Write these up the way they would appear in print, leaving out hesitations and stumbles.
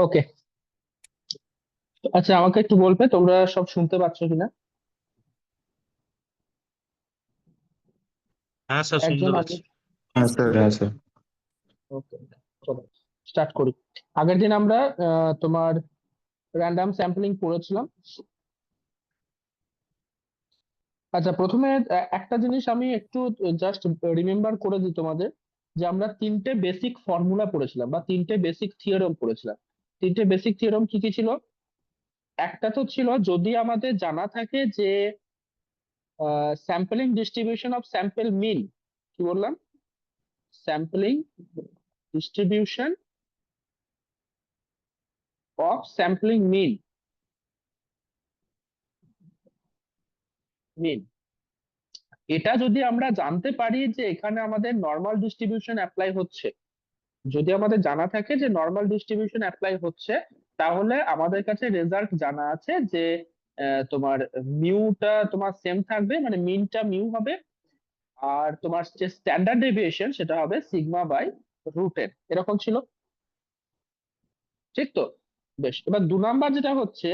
ওকে, আচ্ছা আমাকে একটু বলবে তোমরা সব শুনতে পাচ্ছ কিনা? হ্যাঁ স্যার, শুনতে একজন পাচ্ছি। আগে। হ্যাঁ স্যার, হ্যাঁ স্যার। ওকে, চলো স্টার্ট করি। আগের দিন আমরা তোমার র্যান্ডম স্যাম্পলিং পড়েছিলাম। আচ্ছা, প্রথমে একটা জিনিস আমি একটু জাস্ট রিমেম্বার করে দিই তোমাদের, যে আমরা তিনটে বেসিক ফর্মুলা পড়েছিলাম বা তিনটে বেসিক থিওরেম পড়েছিলাম। তিনটে বেসিক থিওরেম কি কি ছিল? একটা তো ছিল, যদি আমাদের জানা থাকে যে স্যাম্পলিং ডিস্ট্রিবিউশন অফ স্যাম্পল মিন, কি বললাম? স্যাম্পলিং ডিস্ট্রিবিউশন অফ স্যাম্পলিং মিন, মিন এটা যদি আমরা জানতে পারি যে এখানে আমাদের নর্মাল ডিস্ট্রিবিউশন অ্যাপ্লাই হচ্ছে, যদি আমাদের জানা থাকে যে নর্মাল ডিস্ট্রিবিউশন অ্যাপ্লাই হচ্ছে, তাহলে আমাদের কাছে রেজাল্ট জানা আছে যে তোমার মিউটা তোমার সেম থাকবে, মানে মিনটা মিউ হবে, আর তোমার যে স্ট্যান্ডার্ড ডেভিয়েশন সেটা হবে সিগমা বাই রুট এন, এরকম ছিল। ঠিক তো? বেশ, এবার 2 নাম্বার যেটা হচ্ছে,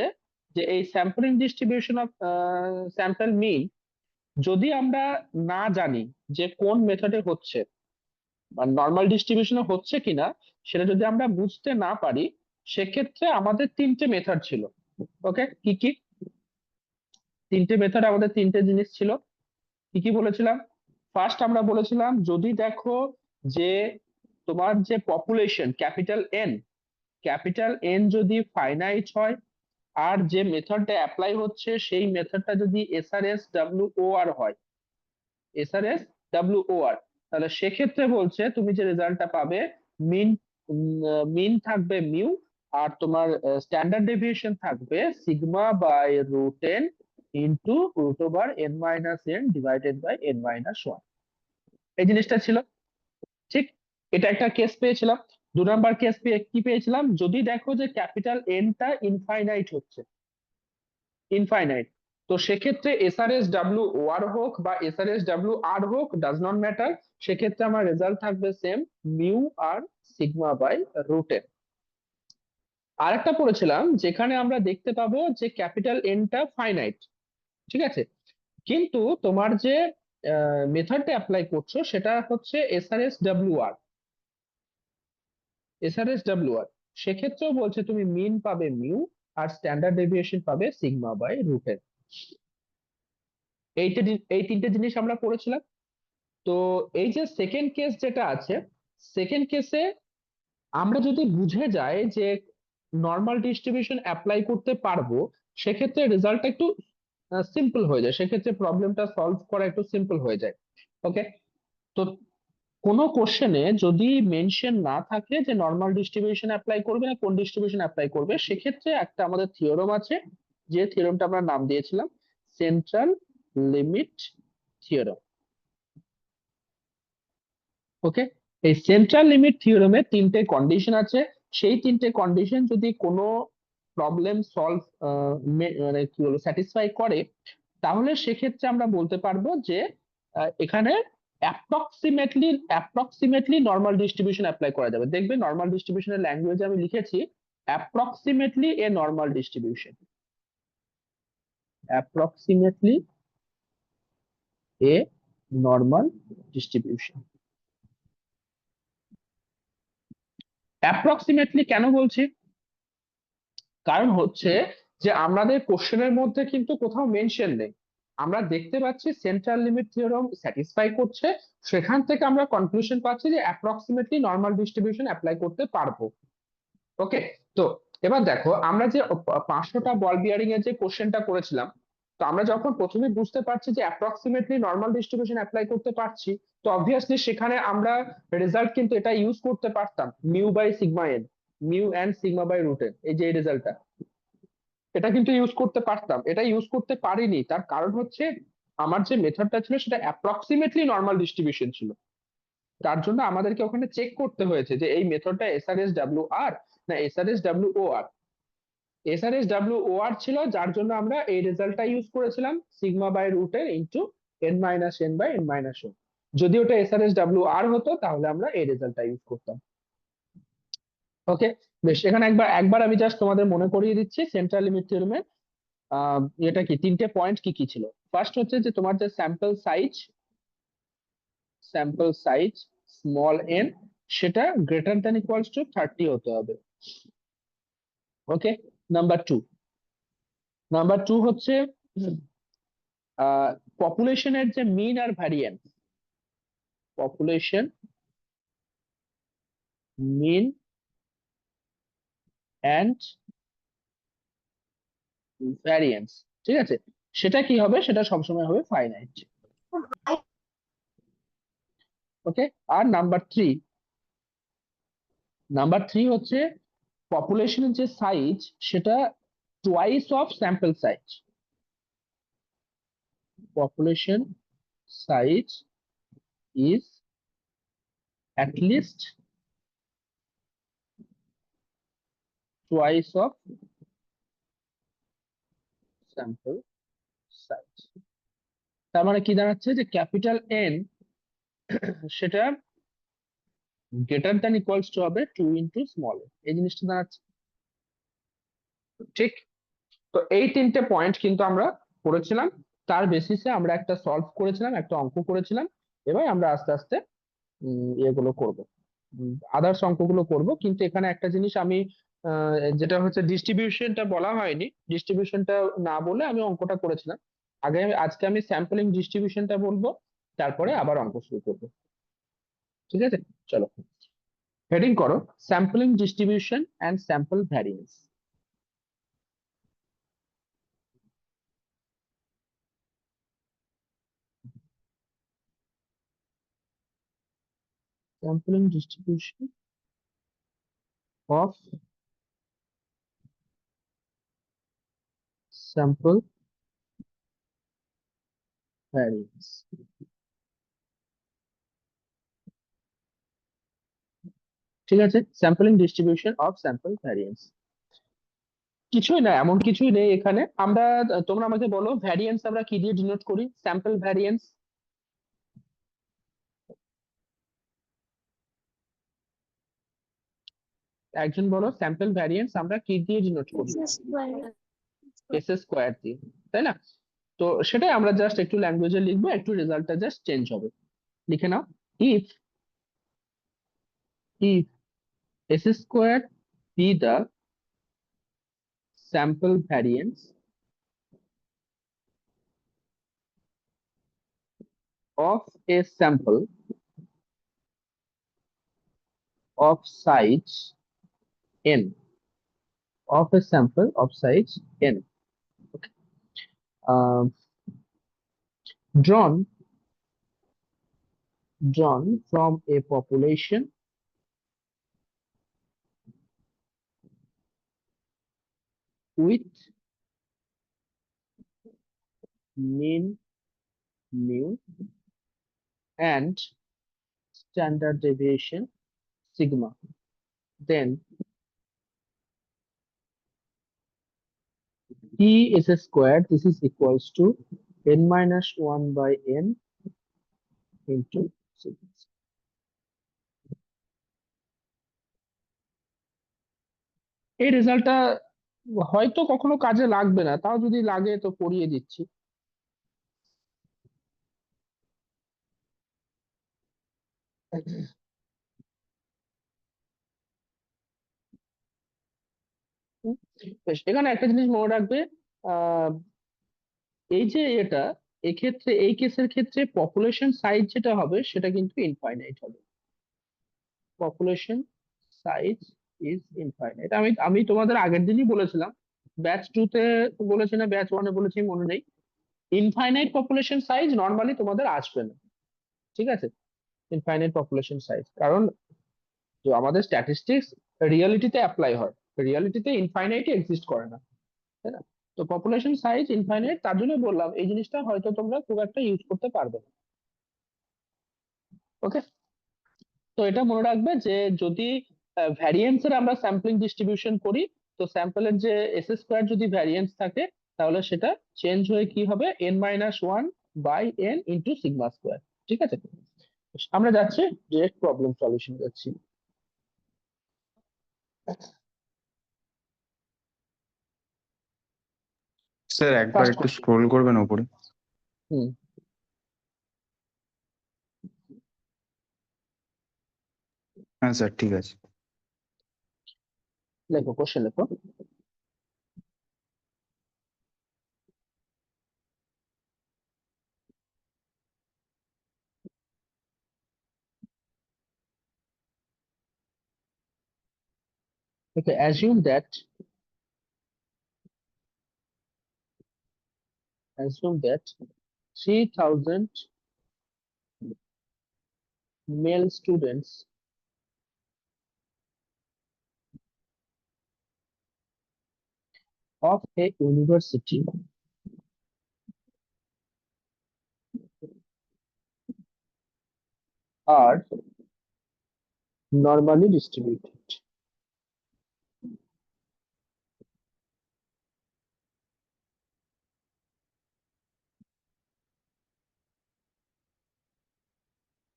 যে এই স্যাম্পলিং ডিস্ট্রিবিউশন অফ স্যাম্পল মিন যদি আমরা না জানি যে কোন মেথডে হচ্ছে বা নর্মাল ডিস্ট্রিবিউশনে হচ্ছে কিনা, সেটা যদি আমরা বুঝতে না পারি, সেক্ষেত্রে আমাদের তিনটে মেথড ছিল। ওকে, কি কি? তিনটে মেথড, আমাদের তিনটে জিনিস ছিল। কি কি বলেছিলাম? ফার্স্ট আমরা বলেছিলাম, যদি দেখো যে তোমার যে পপুলেশন ক্যাপিটাল এন যদি ফাইনাইট হয়, আর যে মেথডটা অ্যাপ্লাই হচ্ছে সেই মেথডটা যদি SRS WOR হয়, SRS WOR, তাহলে সেক্ষেত্রে বলছে তুমি যে রেজাল্টটা পাবে, মিন মিন থাকবে মিউ, আর তোমার স্ট্যান্ডার্ড ডেভিয়েশন থাকবে sigma by root n into √n - n divided by n - 1। এই জিনিসটা ছিল। ঠিক, এটা একটা কেস পেয়েছিলাম। 2 নাম্বার কেস কি পেয়েছিলাম, যদি দেখো যে ক্যাপিটাল এনটা ইনফাইনাইট হচ্ছে, ইনফাইনাইট, তো সেক্ষেত্রে SRS WOR হোক বা SRS WR হোক, ডাজ নট ম্যাটার, সেক্ষেত্রে আমার রেজাল্ট থাকবে সেম, মিউ আর সিগমা বাই রুট এন। আরেকটা পড়েছিলাম যেখানে আমরা দেখতে পাবো যে ক্যাপিটাল এনটা ফাইনাইট, ঠিক আছে, কিন্তু তোমার যে মেথডটা অ্যাপ্লাই করছো সেটা হচ্ছে SRS WR, সেক্ষেত্রেও বলছে তুমি মিন পাবে মিউ আর স্ট্যান্ডার্ড ডেভিয়েশন পাবে সিগমা বাই রুট এন। এই তিনটে জিনিস আমরা পড়েছিলাম। তো এই যে সেকেন্ড কেস যেটা আছে, সেকেন্ড কেসে আমরা যদি বুঝে যাই যে নর্মাল ডিস্ট্রিবিউশন অ্যাপ্লাই করতে পারবো, সেক্ষেত্রে রেজাল্টটা একটু সিম্পল হয়ে যায়, সেক্ষেত্রে প্রবলেমটা সলভ করা একটু সিম্পল হয়ে যায়। ওকে, তো কোনো কোশ্চেনে যদি মেনশন না থাকে যে নর্মাল ডিস্ট্রিবিউশন অ্যাপ্লাই করবে না কোন ডিস্ট্রিবিউশন অ্যাপ্লাই করবে, সেক্ষেত্রে একটা আমাদের থিওরেম আছে, যে থিওরেমটা আমরা নাম দিয়েছিলাম সেন্ট্রাল লিমিট থিওরেম। ওকে, এই সেন্ট্রাল লিমিট থিওরেমে তিনটে কন্ডিশন আছে, সেই তিনটে কন্ডিশন যদি কোনো প্রবলেম সলভ মানে কি বলবো স্যাটিসফাই করে, তাহলে সেক্ষেত্রে আমরা বলতে পারবো যে এখানে অ্যাপ্রক্সিমেটলি নর্মাল ডিস্ট্রিবিউশন অ্যাপ্লাই করা যাবে। দেখবে নর্মাল ডিস্ট্রিবিউশনের ল্যাঙ্গুয়েজে আমি লিখেছি অ্যাপ্রক্সিমেটলি এ নর্মাল ডিস্ট্রিবিউশন, অ্যাপ্রক্সিমেটলি এ নর্মাল ডিস্ট্রিবিউশন। অ্যাপ্রক্সিমেটলি কেন বলছি? কারণ হচ্ছে যে আমাদের কোশ্চেনের মধ্যে কিন্তু কোথাও মেনশন নেই, আমরা দেখতে পাচ্ছি সেন্ট্রাল লিমিট থিওরেম স্যাটিসফাই করছে, সেখান থেকে আমরা কনক্লুশন পাচ্ছি যে অ্যাপ্রক্সিমেটলি নর্মাল ডিস্ট্রিবিউশন অ্যাপ্লাই করতে পারবো। ওকে, তো এবার দেখো আমরা যে 500টা বল বিয়ারিং এর যে কোশ্চেনটা করেছিলাম, তো আমরা যখন প্রথমে বুঝতে পারছি যে অ্যাপ্রক্সিমেটলি নর্মাল ডিস্ট্রিবিউশন অ্যাপ্লাই করতে পারছি, তো অবভিয়াসলি সেখানে আমরা রেজাল্ট কিন্তু এটা ইউজ করতে পারতাম, mu by sigma n, mu and sigma by root n, এই যে এই রেজাল্টটা, এটা কিন্তু ইউজ করতে পারতাম। এটা ইউজ করতে পারিনি, তার কারণ হচ্ছে আমার যে মেথডটা ছিল সেটা অ্যাপ্রক্সিমেটলি নর্মাল ডিস্ট্রিবিউশন ছিল। তার জন্য আমাদেরকে ওখানে চেক করতে হয়েছে যে এই মেথডটা এসআরএস ডাব্লিউ আর না SRS W O R. SRS W O R ছিল, যার জন্য আমরা এই রেজাল্টটা ইউজ করেছিলাম, sigma by root n into n minus n by n minus one. যদি ওটা এসআরএস ডাব্লিউ আর হতো তাহলে আমরা এই রেজাল্টটা ইউজ করতাম। ওকে, বেশ, এখানে একবার একবার আমি জাস্ট তোমাদের মনে করিয়ে দিচ্ছি সেন্ট্রাল লিমিট থিওরেমের এটা কি তিনটে পয়েন্ট কি কি ছিল। ফার্স্ট হচ্ছে যে তোমার যে স্যাম্পল সাইজ স্মল এন, সেটা গ্রেটার দ্যান ইকুয়ালস টু 30 হতে হবে। ওকে, নাম্বার টু হচ্ছে পপুলেশনের যে মিন আর variance, population mean and variance, ঠিক আছে, সেটা কি হবে, সেটা সবসময় হবে ফাইনাইট। ওকে, আর নাম্বার থ্রি হচ্ছে পপুলেশনের যে সাইজ সেটা twice of sample size, population size is at least twice of sample size। তার মানে কি দাঁড়াচ্ছে যে ক্যাপিটাল এন সেটা গ্রেটার দ্যান ইকুয়ালস টু হবে 2 ইন্টু স্মল এন, এই জিনিসটা দাঁড়াচ্ছে। ঠিক, তো এই তিনটে পয়েন্ট কিন্তু আমরা করেছিলাম, তার বেসিসে আমরা একটা সলভ করেছিলাম, একটা অঙ্ক করেছিলাম। এবার আমরা আস্তে আস্তে এগুলো করব, আদার্স অঙ্কগুলো করব। কিন্তু এখানে একটা জিনিস আমি যেটা হচ্ছে ডিস্ট্রিবিউশনটা বলা হয়নি, ডিস্ট্রিবিউশনটা না বলে আমি অঙ্কটা করেছিলাম। আজকে আমি স্যাম্পলিং ডিস্ট্রিবিউশনটা বলবো, তারপরে আবার অঙ্ক শুরু করবো। ঠিক আছে, চলো হেডিং করো sampling distribution and sample variance. Sampling distribution of sample variance। ঠিক আছে, sampling distribution of sample variance, কিছুই না, এমন কিছুই নেই এখানে। আমরা, তোমরা আমাকে বলো ভ্যারিয়েন্স আমরা কি দিয়ে ডিনোট করি, স্যাম্পল ভ্যারিয়েন্স, একজন বলো স্যাম্পল ভ্যারিয়েন্স আমরা কি দিয়ে ডিনোট করি, এস স্কোয়ার দিয়ে, তাই না? তো সেটাই আমরা জাস্ট একটু ল্যাঙ্গুয়েজে লিখবো, একটু রেজাল্টটা জাস্ট চেঞ্জ হবে। লিখে নাও, if if S square be the sample variance of a sample of size n, of a sample of size n, okay. um, drawn from a population with mean mu and standard deviation sigma, then t is a square, this is equals to n minus 1 by n into sigma। এই রেজাল্টটা হয়তো কখনো কাজে লাগবে না, তাও যদি লাগে তো পড়িয়ে দিচ্ছি। বেশ, এখানে একটা জিনিস মনে রাখবে, আহ এই যে এটা, এক্ষেত্রে এই কেসের ক্ষেত্রে পপুলেশন সাইজ যেটা হবে সেটা কিন্তু ইনফাইনাইট হবে, পপুলেশন সাইজ ইজ ইনফাইনাইট। আমি আমি তোমাদের আগের দিনই বলেছিলাম, ব্যাচ টু তে বলেছি না ব্যাচ ওয়ানে বলেছি মনে নেই, ইনফাইনাইট পপুলেশন সাইজ নর্মালি তোমাদের আসবে না, ঠিক আছে? ইনফাইনাইট পপুলেশন সাইজ, কারণ যে আমাদের স্ট্যাটিস্টিক্স রিয়ালিটিতে অ্যাপ্লাই হয়, রিয়ালিটিতে ইনফাইনাইট এক্সিস্ট করে না, তাই না? তো পপুলেশন সাইজ ইনফাইনাইট, তার জন্য বললাম এই জিনিসটা হয়তো তোমরা খুব একটা ইউজ করতে পারবে না। ওকে, তো এটা মনে রাখবে যে যদি ভ্যারিয়েন্স এর আমরা স্যাম্পলিং ডিস্ট্রিবিউশন করি, তো স্যাম্পলের যে এস স্কোয়ার যদি ভ্যারিয়েন্স থাকে, তাহলে সেটা চেঞ্জ হয়ে কি হবে, n minus one by N into sigma square. ঠিক আছে, আমরা যাচ্ছি ডিরেক্ট প্রবলেম সলিউশন যাচ্ছি। স্যার একবার ফার্স্ট একটু কোশ্চেন। স্ক্রোল করবেন উপরে। হুম, হ্যাঁ স্যার ঠিক আছে। লেখো কোশ্চেন লেখো। Okay, assume that 3000 male students of a university are normally distributed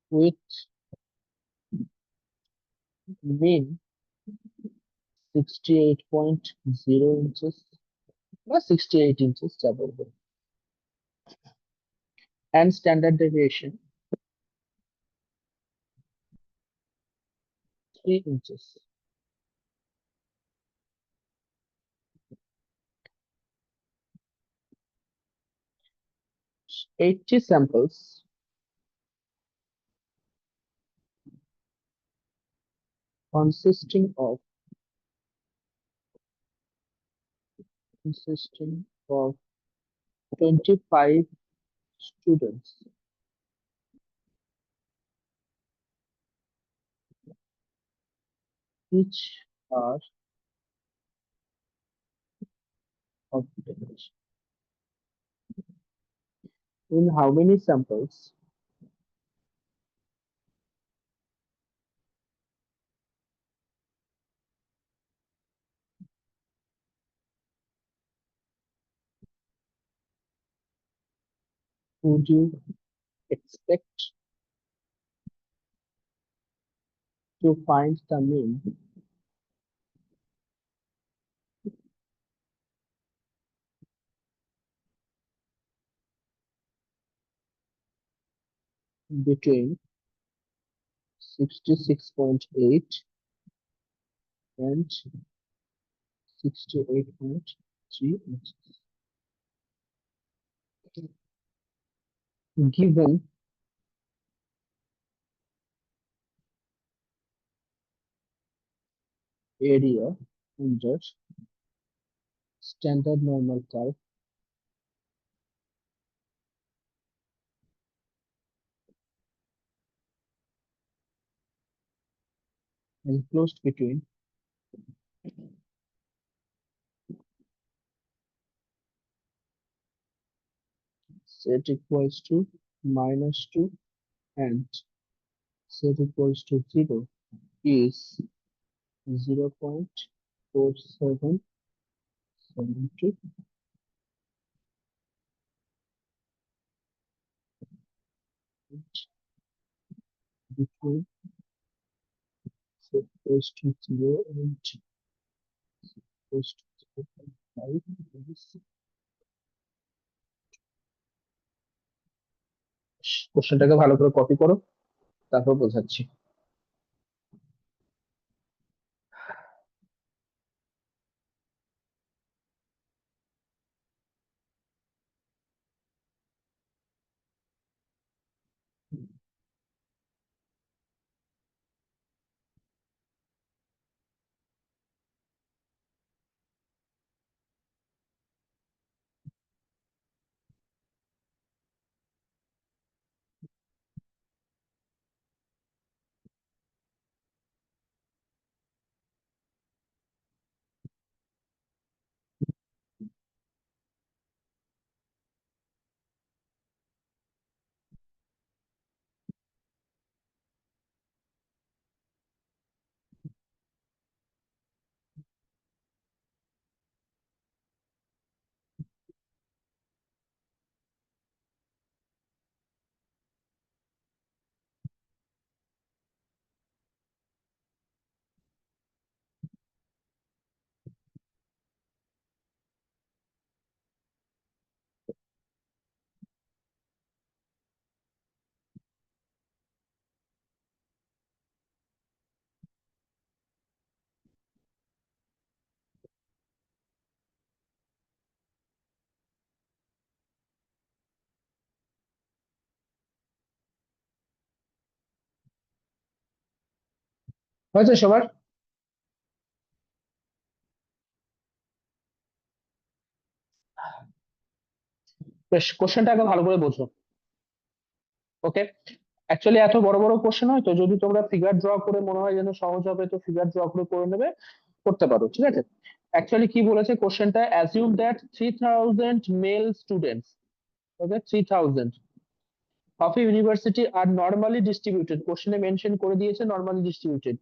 with mean 68.0 inches বা 68 inches যা বলবো, and standard deviation 3 inches. 80 samples consisting of consisting of 25 students each are obtained. In how many samples would you expect to find the mean between 66.8 and 68.3 inches? Given area under standard normal curve enclosed between z equals to -2 and z equals to 0 is 0.4772 between z equals to 0 and z equals to 0.5 is, কোশ্চেনটাকে ভালো করে copy করো, তারপর বোঝাচ্ছি। হয়েছে সবার? বেশ, কোশ্চেনটা আগে ভালো করে বোঝো। ওকে, অ্যাকচুয়ালি এত বড় বড় কোশ্চেন হয় তো, যদি তোমরা ফিগার ড্র করে মনে হয় যেন সহজ হবে তো ফিগার ড্র করে নেবে, করতে পারো, ঠিক আছে। অ্যাকচুয়ালি কি বলেছে কোশ্চেনটা, assume that 3000 male students, okay, 3000 of a university are normally distributed, কোশ্চেনে মেনশন করে দিয়েছে normally distributed,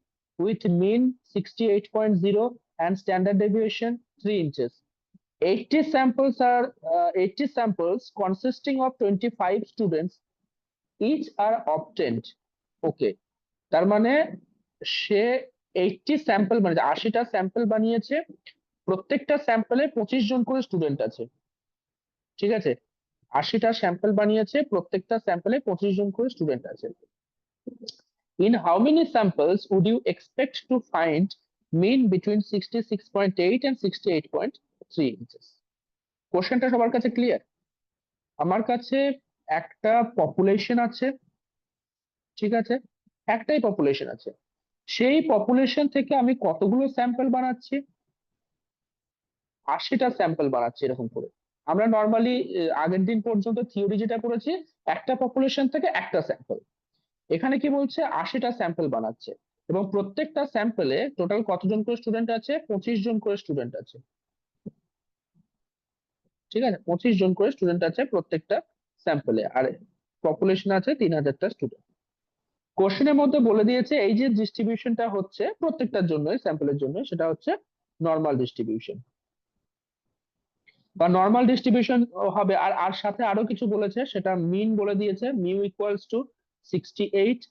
with mean 68.0 and standard deviation 3 inches. 80 samples are 80 samples consisting of 25 students each are obtained. ওকে, তার মানে সে 80 স্যাম্পল মানে 80টা sample বানিয়েছে, প্রত্যেকটা স্যাম্পলে 25 জন করে স্টুডেন্ট আছে, ঠিক আছে। 80টা স্যাম্পল বানিয়েছে, প্রত্যেকটা স্যাম্পলে 25 জন করে স্টুডেন্ট আছে। In how many samples would you expect to find mean between 66.8 and 68.3 inches? কোশ্চেনটা সবার কাছে ক্লিয়ার? আমার কাছে একটা পপুলেশন আছে, ঠিক আছে, একটাই পপুলেশন আছে, সেই পপুলেশন থেকে আমি কতগুলো স্যাম্পল বানাচ্ছি? 80টা স্যাম্পল বানাচ্ছি এরকম করে। আমরা নর্মালি আগের দিন পর্যন্ত থিওরি যেটা করেছি, একটা পপুলেশন থেকে একটা স্যাম্পল। এখানে কি বলছে, 80টা স্যাম্পল বানাচ্ছে, এবং প্রত্যেকটা স্যাম্পলে টোটাল কতজন করে স্টুডেন্ট আছে? 25 জন করে স্টুডেন্ট আছে, ঠিক আছে, 25 জন করে স্টুডেন্ট আছে প্রত্যেকটা স্যাম্পলে, আর পপুলেশন আছে 3000টা স্টুডেন্ট। কোশ্চেনের মধ্যে বলে দিয়েছে এই যে ডিস্ট্রিবিউশনটা হচ্ছে প্রত্যেকটার জন্য, স্যাম্পলের জন্য, সেটা হচ্ছে নর্মাল ডিস্ট্রিবিউশন বা নর্মাল ডিস্ট্রিবিউশন হবে। আর আর সাথে আরো কিছু বলেছে, সেটা মিন বলে দিয়েছে, মিউ ইকুয়ালস টু 68,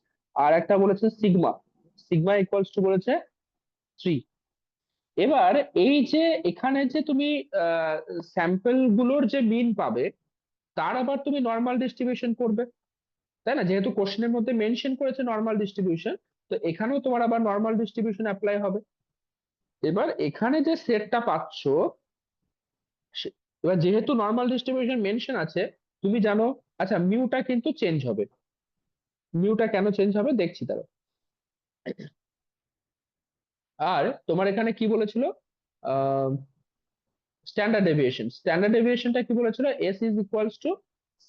আর একটা বলেছে সিগমা, সিগমা ইকুয়ালস টু বলেছে 3। এবার এই যে এখানে যে তুমি স্যাম্পল গুলোর যে মিন পাবে, তার আবার তুমি নর্মাল ডিস্ট্রিবিউশন করবে, তাই না? যেহেতু কোশ্চেনের মধ্যে মেনশন করেছে নর্মাল ডিস্ট্রিবিউশন, তো এখানেও তোমার আবার নর্মাল ডিস্ট্রিবিউশন অ্যাপ্লাই হবে। এবার এখানে যে সেটটা পাচ্ছ, এবার যেহেতু নর্মাল ডিস্ট্রিবিউশন মেনশন আছে, তুমি জানো, আচ্ছা মিউটা কিন্তু চেঞ্জ হবে। মিউটা কেন চেঞ্জ হবে দেখছি তারা। আর তোমার এখানে কি বলেছিল, স্ট্যান্ডার্ড ডেভিয়েশন, স্ট্যান্ডার্ড ডেভিয়েশনটা কি বলেছিল, S is equals to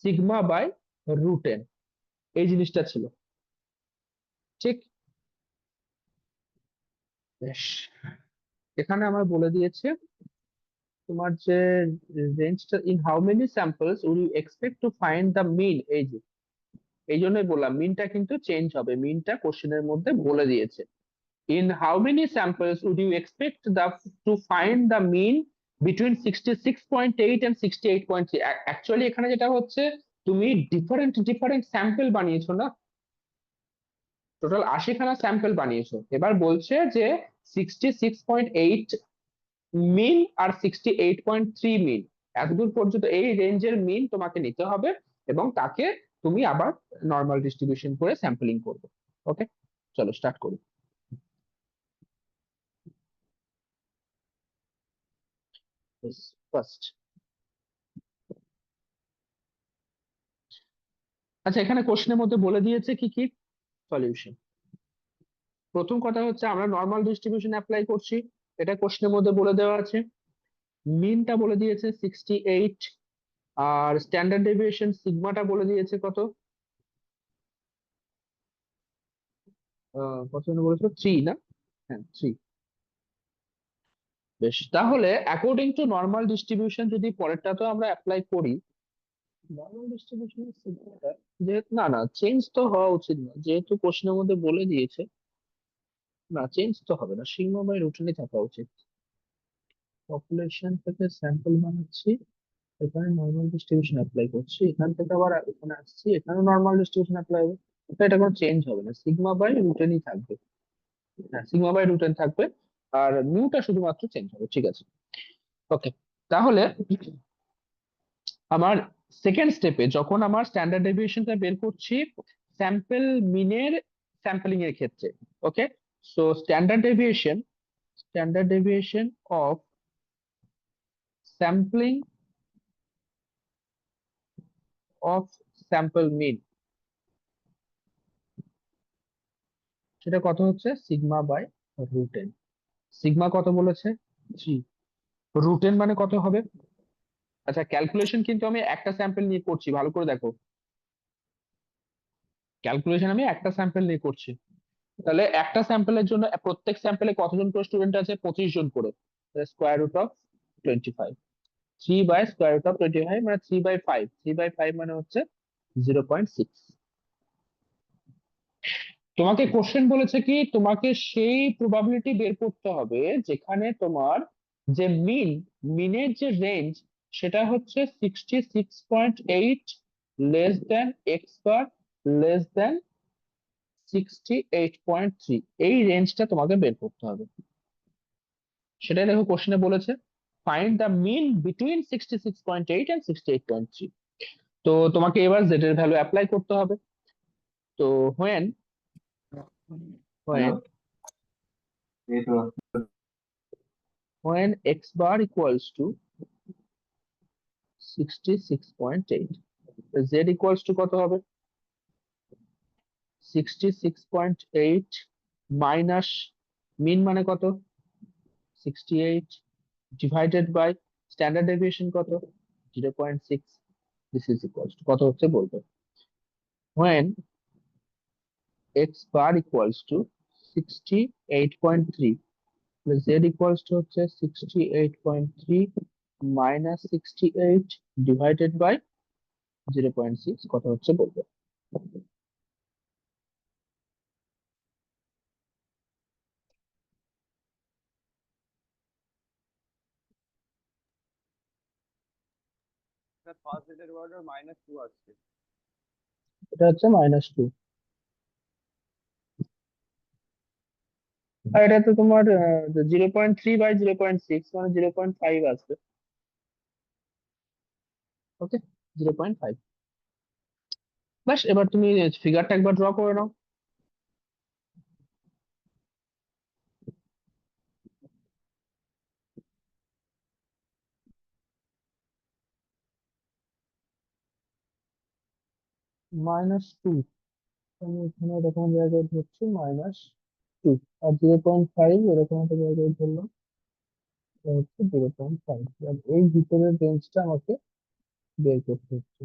sigma by √n, এই জিনিসটা ছিল, ঠিক। বেশ, এখানে আমার বলে দিয়েছে তোমার যে রেঞ্জটা, in how many samples would you expect to find the mean, এই যে এই জন্যই বললাম মিনটা কিন্তু চেঞ্জ হবে, মিনটা কোশ্চেনের মধ্যে বলে দিয়েছে। In how many samples would you expect to find the mean between 66.8 and 68.3? Actually এখানে যেটা হচ্ছে, তুমি ডিফারেন্ট ডিফারেন্ট স্যাম্পল বানিয়েছো না, টোটাল 80খানা স্যাম্পল বানিয়েছো। এবার বলছে যে 66.8 মিন আর 68.3 মিন, এতদূর পর্যন্ত এই রেঞ্জের মিন তোমাকে নিতে হবে, এবং তাকে তুমি আবার নর্মাল ডিস্ট্রিবিউশন করে স্যাম্পলিং করবে। ওকে, চলো স্টার্ট করি। ফার্স্ট, আচ্ছা এখানে কোশ্চেনের মধ্যে বলে দিয়েছে কি কি সলিউশন। প্রথম কথা হচ্ছে আমরা নর্মাল ডিস্ট্রিবিউশন অ্যাপ্লাই করছি, এটা কোশ্চেনের মধ্যে বলে দেওয়া আছে। মিনটা বলে দিয়েছে 68, আর স্ট্যান্ডার্ড ডেভিয়েশন সিগমাটা বলে দিয়েছে কত, কত যেন বলেছিল, 3 না? হ্যাঁ 3। বেশ, তাহলে অ্যাকর্ডিং টু নর্মাল ডিস্ট্রিবিউশন যদি পরেরটা তো আমরা অ্যাপ্লাই করি, নর্মাল ডিস্ট্রিবিউশনের সিগমাটা, যেহেতু না না চেঞ্জ তো হওয়া উচিত না, যেহেতু কোশ্চেনের মধ্যে বলে দিয়েছে, না চেঞ্জ তো হবে না, সিগমা বাই √n থাকা উচিত। পপুলেশন থেকে স্যাম্পল বানাচ্ছি, এখানে নর্মাল ডিস্ট্রিবিউশন অ্যাপ্লাই করছি, এখান থেকে আবার এখানে আসছি, এখানে নর্মাল ডিস্ট্রিবিউশন অ্যাপ্লাই হবে, তো এটা কোনো চেঞ্জ হবে না, সিগমা বাই √nই থাকবে। হ্যাঁ সিগমা বাই √n থাকবে, আর মিউটা শুধুমাত্র চেঞ্জ হবে, ঠিক আছে। ওকে, তাহলে আমার সেকেন্ড স্টেপে যখন আমার স্ট্যান্ডার্ড ডেভিয়েশনটা বের করছি স্যাম্পল মিনের স্যাম্পলিং এর ক্ষেত্রে, okay, so standard deviation of sampling of sample mean, সেটা কত হচ্ছে sigma by root n। Sigma কত বলেছে 3, রুট n মানে কত হবে? আচ্ছা ক্যালকুলেশন কিন্তু আমি একটা স্যাম্পল নিয়ে করছি, ভালো করে দেখো, ক্যালকুলেশন আমি একটা স্যাম্পল নিয়ে করছি। তাহলে একটা স্যাম্পলের জন্য প্রত্যেক স্যাম্পলে কতজন করে স্টুডেন্ট আছে? 25 জন করে। Square root of 25, 3 by square root of 25 মানে 3/5, 3/5 মানে হচ্ছে 0.6। তোমাকে কোশ্চেন বলেছে কি তোমাকে সেই প্রবাবিলিটি বের করতে হবে যেখানে তোমার যে মিনের যে রেঞ্জ সেটা হচ্ছে 66.8 less than x bar less than 68.3, এই রেঞ্জটা তোমাকে বের করতে হবে। সেটাই দেখো কোশ্চেনে বলেছে find the mean between 66.8 and 68.3। তো তোমাকে এবার জেড এর ভ্যালু অ্যাপ্লাই করতে হবে। তো when when when x bar equals to 66.8, z equals to কত হবে? 66.8 মাইনাস মিন মানে কত? 68 ডিভাইডেড বাই স্ট্যান্ডার্ড ডেভিয়েশন কত? 0.6। দিস ইজ ইকুয়ালস টু কত হচ্ছে বলবে। when x bar equals to 68.3 plus z equals to হচ্ছে 68.3 minus 68 divided by 0.6 কত হচ্ছে বলবে। ফার্স্ট জেডের অর্ডার -2 আসছে। এটা হচ্ছে -2, আর এটা তো তোমার 0.3/0.6 মানে 0.5 আসবে। ওকে, 0.5। বাস, এবার তুমি ফিগারটা একবার ড্র করে নাও। -2, আমি এখানে এরকম জায়গায় ধরছি -2, আর 0.5 এরকম একটা জায়গায় ধরলাম, এটা হচ্ছে 0.5, আর এই ভিতরের রেঞ্জটা আমাকে বের করতে হচ্ছে।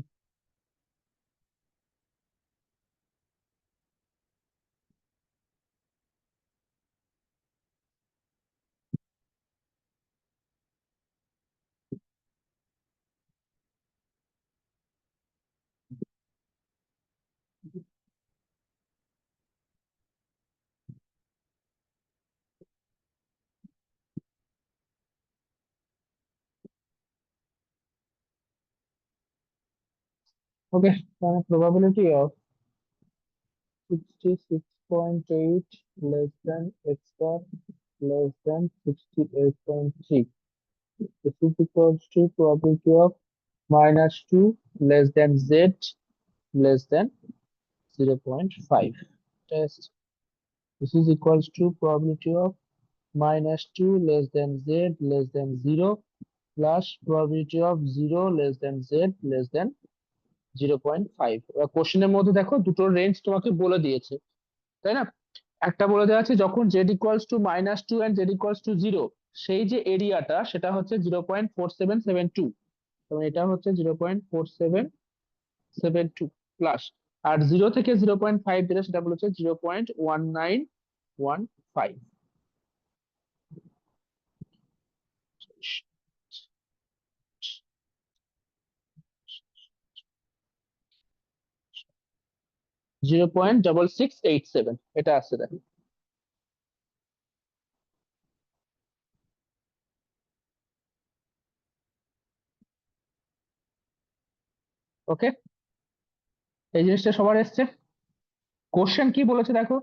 ওকে, মানে probability of 66.8 less than x bar less than 68.3. This is equals to probability of -2 less than z less than 0.5. Test. This is equals to probability of -2 less than z less than 0 plus probability of 0 less than z less than 0.5। কোশ্চেনের মধ্যে দেখো দুটো range তোমাকে বলে দিয়েছে, তাই না? একটা বলে দেওয়া আছে যখন z equals to -2 and z equals to 0, সেই যে এরিয়াটা সেটা হচ্ছে 0.4772, এবং এটা হচ্ছে 0.4772 প্লাস, আর 0 থেকে 0.5 দিলে সেটা বলেছে 0.1915। 0.6687 এটা আসছে দেখো। ওকে, এই জিনিসটা সবার এসছে। কোশ্চেন কি বলেছে দেখো,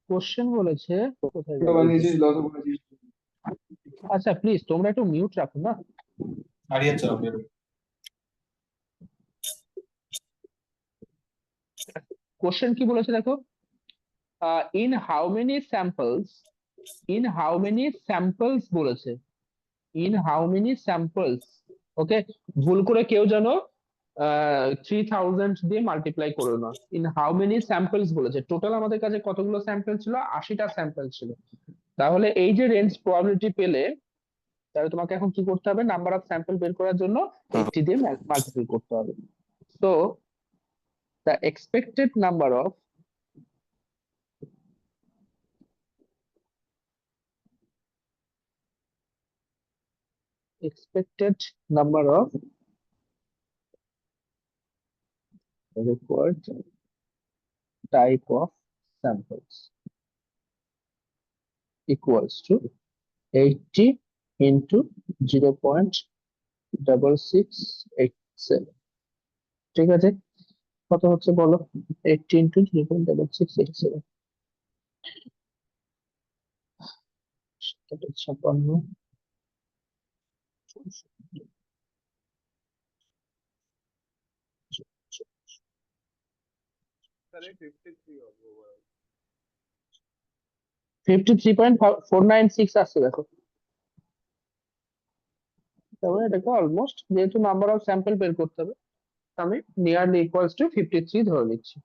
কোশ্চেন বলেছে কোথায় গেল এই যে, বানিয়েছিস লস বানিয়েছিস আচ্ছা প্লিজ তোমরা একটু মিউট রাখো না। হারিয়ে চাও কোশ্চেন কি বলেছে দেখো, in how many samples, in how many samples বলেছে, ইন হাউ মেনি স্যাম্পলস। ওকে, ভুল করে কেউ যেন 3000 দিয়ে মাল্টিপ্লাই করে নাও। ইন হাউ মেনি স্যাম্পলস বলেছে, টোটাল আমাদের কাছে কতগুলো স্যাম্পল ছিল, 80টা স্যাম্পল ছিল। তাহলে এই যে রেঞ্জ প্রবাবিলিটি পেলে, তাহলে তোমাকে এখন কি করতে হবে, নাম্বার অফ স্যাম্পল বের করার জন্য 80 দিয়ে মাল্টিপ্লাই করতে হবে। So the expected number of expected number of required type of samples equals to 80 into 0.6687। ঠিক আছে, কত হচ্ছে বলো, 80 into 0.6687, 56। তাহলে 53 হবে overall। 53.496 আসছে দেখো। তাহলে এটাকে অলমোস্ট, যেহেতু নাম্বার অফ স্যাম্পল বের করতে হবে, আমি নিয়ারলি ইকুয়ালস টু 53 ধরে নিচ্ছি।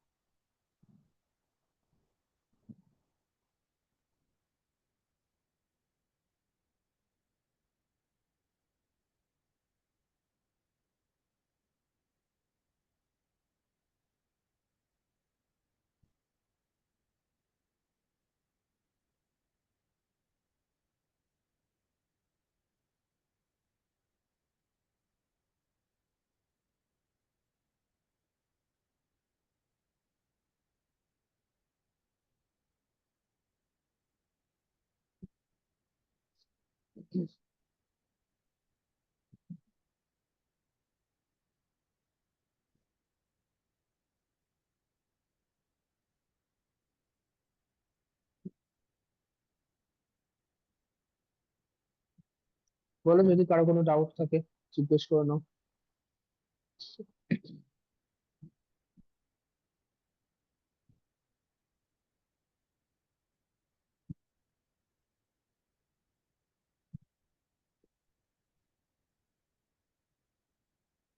বলো, যদি কারো কোনো ডাউট থাকে জিজ্ঞেস করে নাও।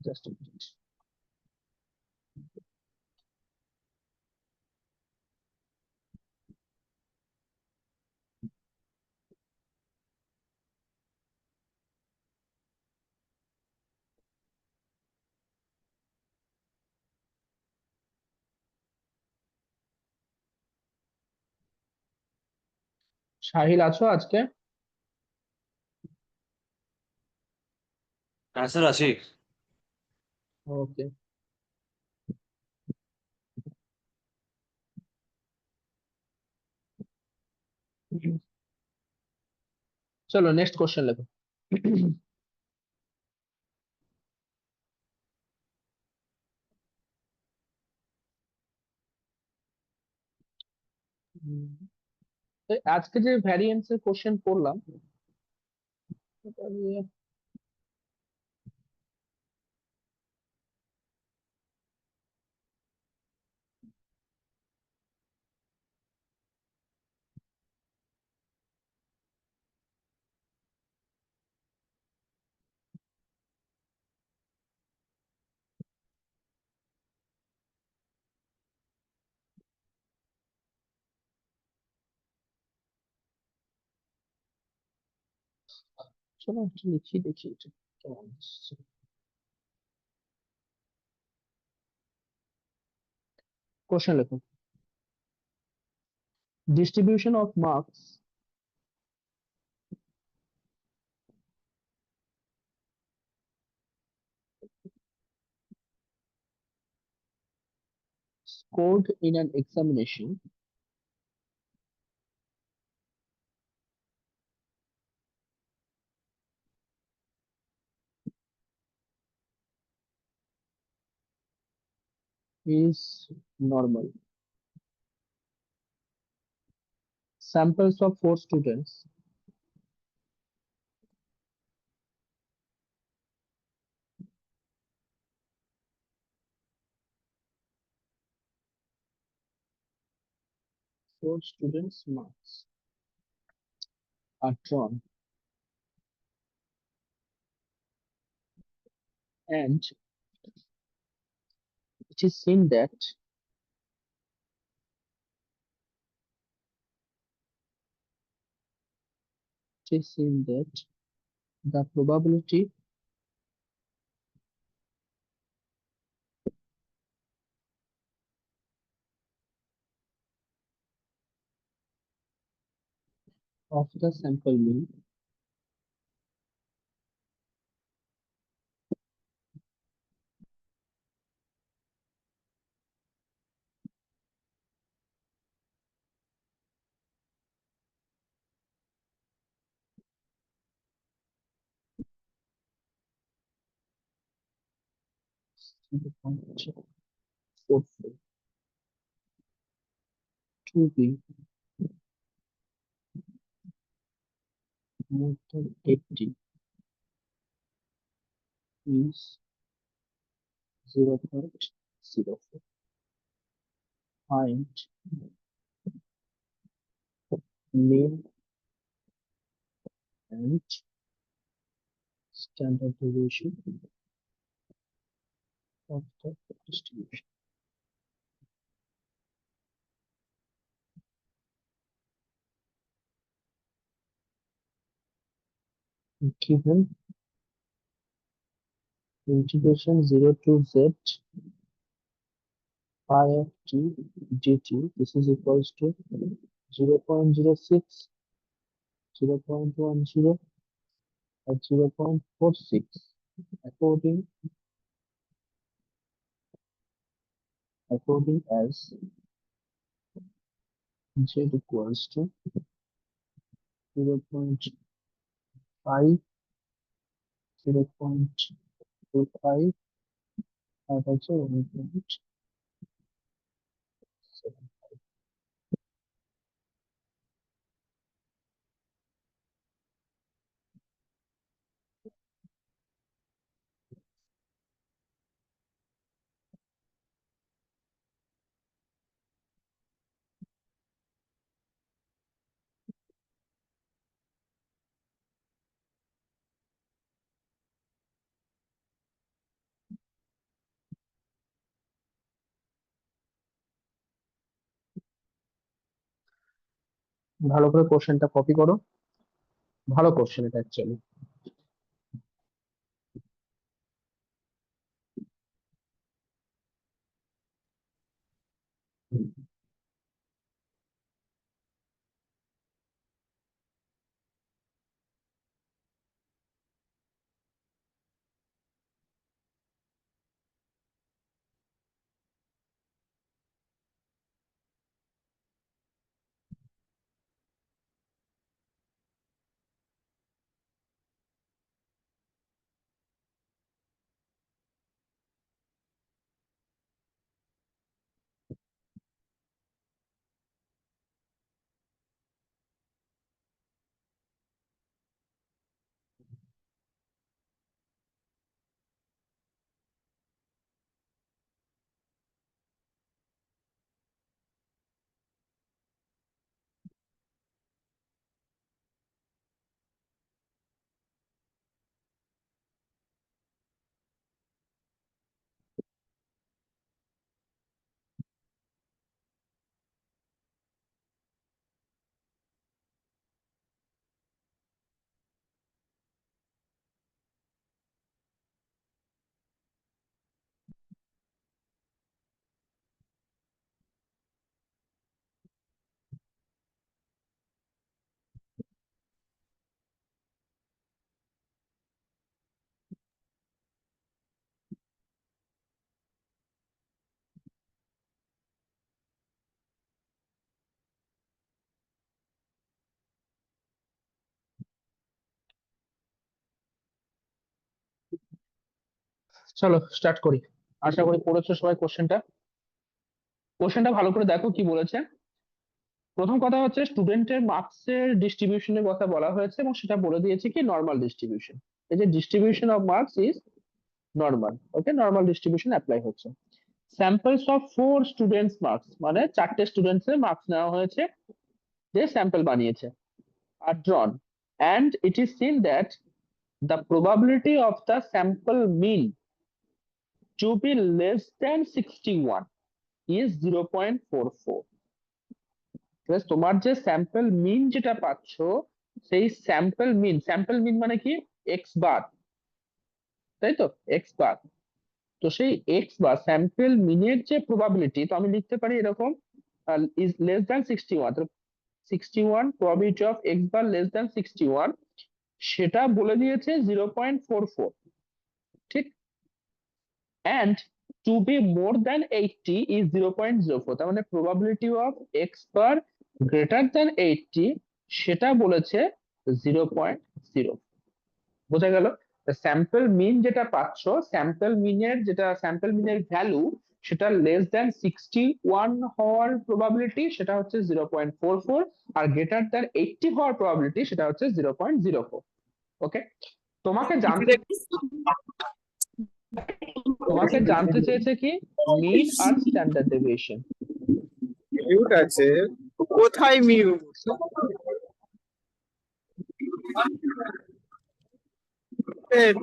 জাস্ট সাহিল আছো আজকে? হ্যাঁ স্যার আছি। ওকে, চলো নেক্সট কোশ্চেন লেখো। তো আজকে যে ভ্যারিয়েন্স এর কোশ্চেন পড়লাম, চলো একটু লিখি, দেখি এটা কেমন আসছে। কোশ্চেন লেখো, distribution of marks scored in an examination is normal. Samples of 4 students marks are drawn and it is seen that the probability of the sample mean to be more than 80 is 0.04. Find mean and standard deviation of the distribution. Given integration 0 to z pi of t dt, this is equals to 0.06, 0.10, or 0.46 according as z equals to 0.5, 0.25, and also 1.7. ভালো করে কোশ্চেনটা copy করো, ভালো question এটা actually. চলো start করি। আশা করি পড়েছো সবাই কোশ্চেনটা। কোশ্চেনটা ভালো করে দেখো কি বলেছে। প্রথম কথা হচ্ছে স্টুডেন্টের মার্কসের ডিস্ট্রিবিউশনের কথা বলা হয়েছে এবং সেটা বলে দিয়েছে কি নর্মাল ডিস্ট্রিবিউশন। এই যে distribution of marks is normal, okay, normal distribution apply হচ্ছে। স্যাম্পলস অফ 4 স্টুডেন্টস মার্কস, মানে 4টে স্টুডেন্টস এর মার্কস নেওয়া হয়েছে, যে স্যাম্পল বানিয়েছে, আর ড্রন, and it is seen that the probability of the sample mean to be less than 61 is 0.44. তোমার যে sample মিন যেটা পাচ্ছ সেই স্যাম্পল মিন মানে কি এক্স বার, তাই তো, এক্স বার। তো সেই এক্স বার স্যাম্পল মিনের যে প্রবাবিলিটি, তো আমি লিখতে পারি এরকম ইজ লেস দ্যান 61, তো 61 probability of X bar less than 61 সেটা বলে দিয়েছে 0.44, ঠিক। and to be more than 80 is 0.04, তার মানে probability of x bar greater than 80 সেটা বলেছে 0.0। বোঝা গেল? স্যাম্পল মিন যেটা পাচ্ছ, স্যাম্পল মিনের ভ্যালু সেটা লেস দ্যান 61 হওয়ার প্রবাবিলিটি সেটা হচ্ছে 0.44, আর গ্রেটার দ্যান 80 হওয়ার প্রবাবিলিটি সেটা হচ্ছে 0.04। ওকে, তোমাকে জানতে তোমাকে জানতে চেয়েছে কি মিন আর স্ট্যান্ডার্ড ডেভিয়েশন। মিউট আছে, কোথায় মিউট?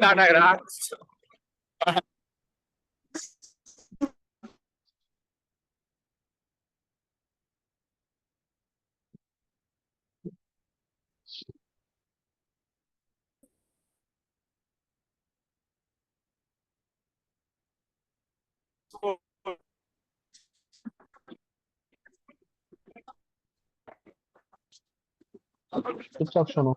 টাটা রাখ। চুপচাপ শোনো।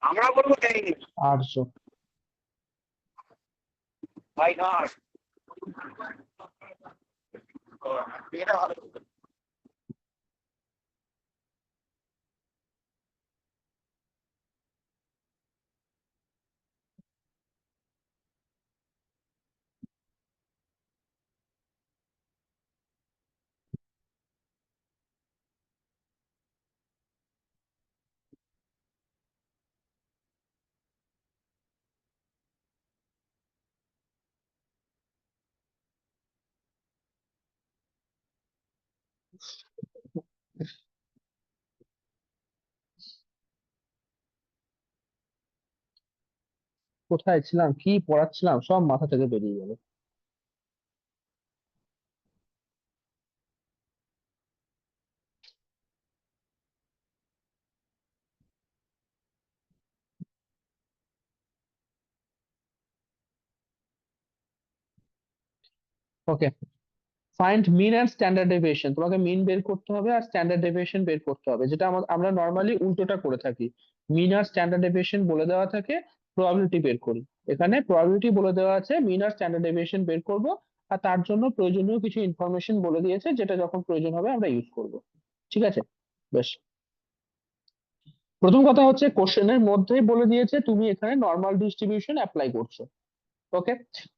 আমরা বলবো আর্য, ভাই না কোথায় ছিলাম, কি পড়াচ্ছিলাম, সব মাথা থেকে বেরিয়ে গেল। Okay, find mean and standard deviation. তোমাকে মিন বের করতে হবে আর স্ট্যান্ডার্ড ডেভিয়েশন বের করতে হবে, যেটা আমরা নর্মালি উল্টোটা করে থাকি। মিন আর স্ট্যান্ডার্ড ডেভিয়েশন বলে দেওয়া থাকে, প্রবাবিলিটি বের করি। এখানে প্রবাবিলিটি বলে দেওয়া আছে, মিন আর স্ট্যান্ডার্ড ডেভিয়েশন বের করব, আর তার জন্য প্রয়োজনীয় কিছু ইনফরমেশন বলে দিয়েছে, যেটা যখন প্রয়োজন হবে আমরা ইউজ করব। ঠিক আছে, বেশ। প্রথম কথা হচ্ছে কোশ্চেনের মধ্যেই বলে দিয়েছে তুমি এখানে নর্মাল ডিস্ট্রিবিউশন অ্যাপ্লাই করছো। ওকে,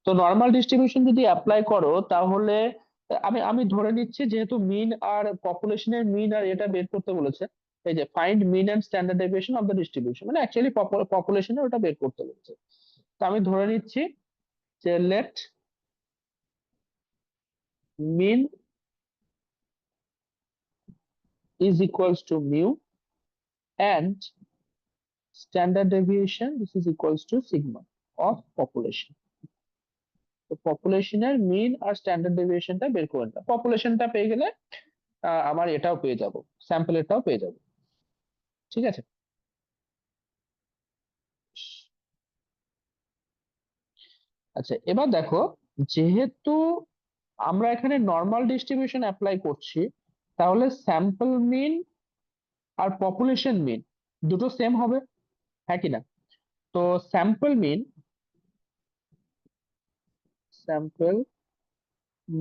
তো নর্মাল ডিস্ট্রিবিউশন যদি অ্যাপ্লাই করো তাহলে আমি আমি ধরে নিচ্ছি যেহেতু মিন আর পপুলেশনের মিন আর এটা বের করতে বলেছে, এই যে find mean and standard deviation of the distribution, মানে অ্যাকচুয়ালি পপুলেশনের ওটা বের করতে বলেছে। তো আমি ধরে নিচ্ছি যে let mean is equals to mu and standard deviation this is equals to sigma of population। তো পপুলেশনের মিন আর স্ট্যান্ডার্ড ডেভিয়েশনটা বের করে নিলাম, পপুলেশনটা পেয়ে গেলে আমার এটাও পেয়ে যাব, স্যাম্পলেরটাও পেয়ে যাব। ঠিক আছে, আচ্ছা এবার দেখো, যেহেতু আমরা এখানে নর্মাল ডিস্ট্রিবিউশন অ্যাপ্লাই করছি, তাহলে স্যাম্পল মিন আর পপুলেশন মিন দুটো সেম হবে, হ্যাঁ কি না? তো sample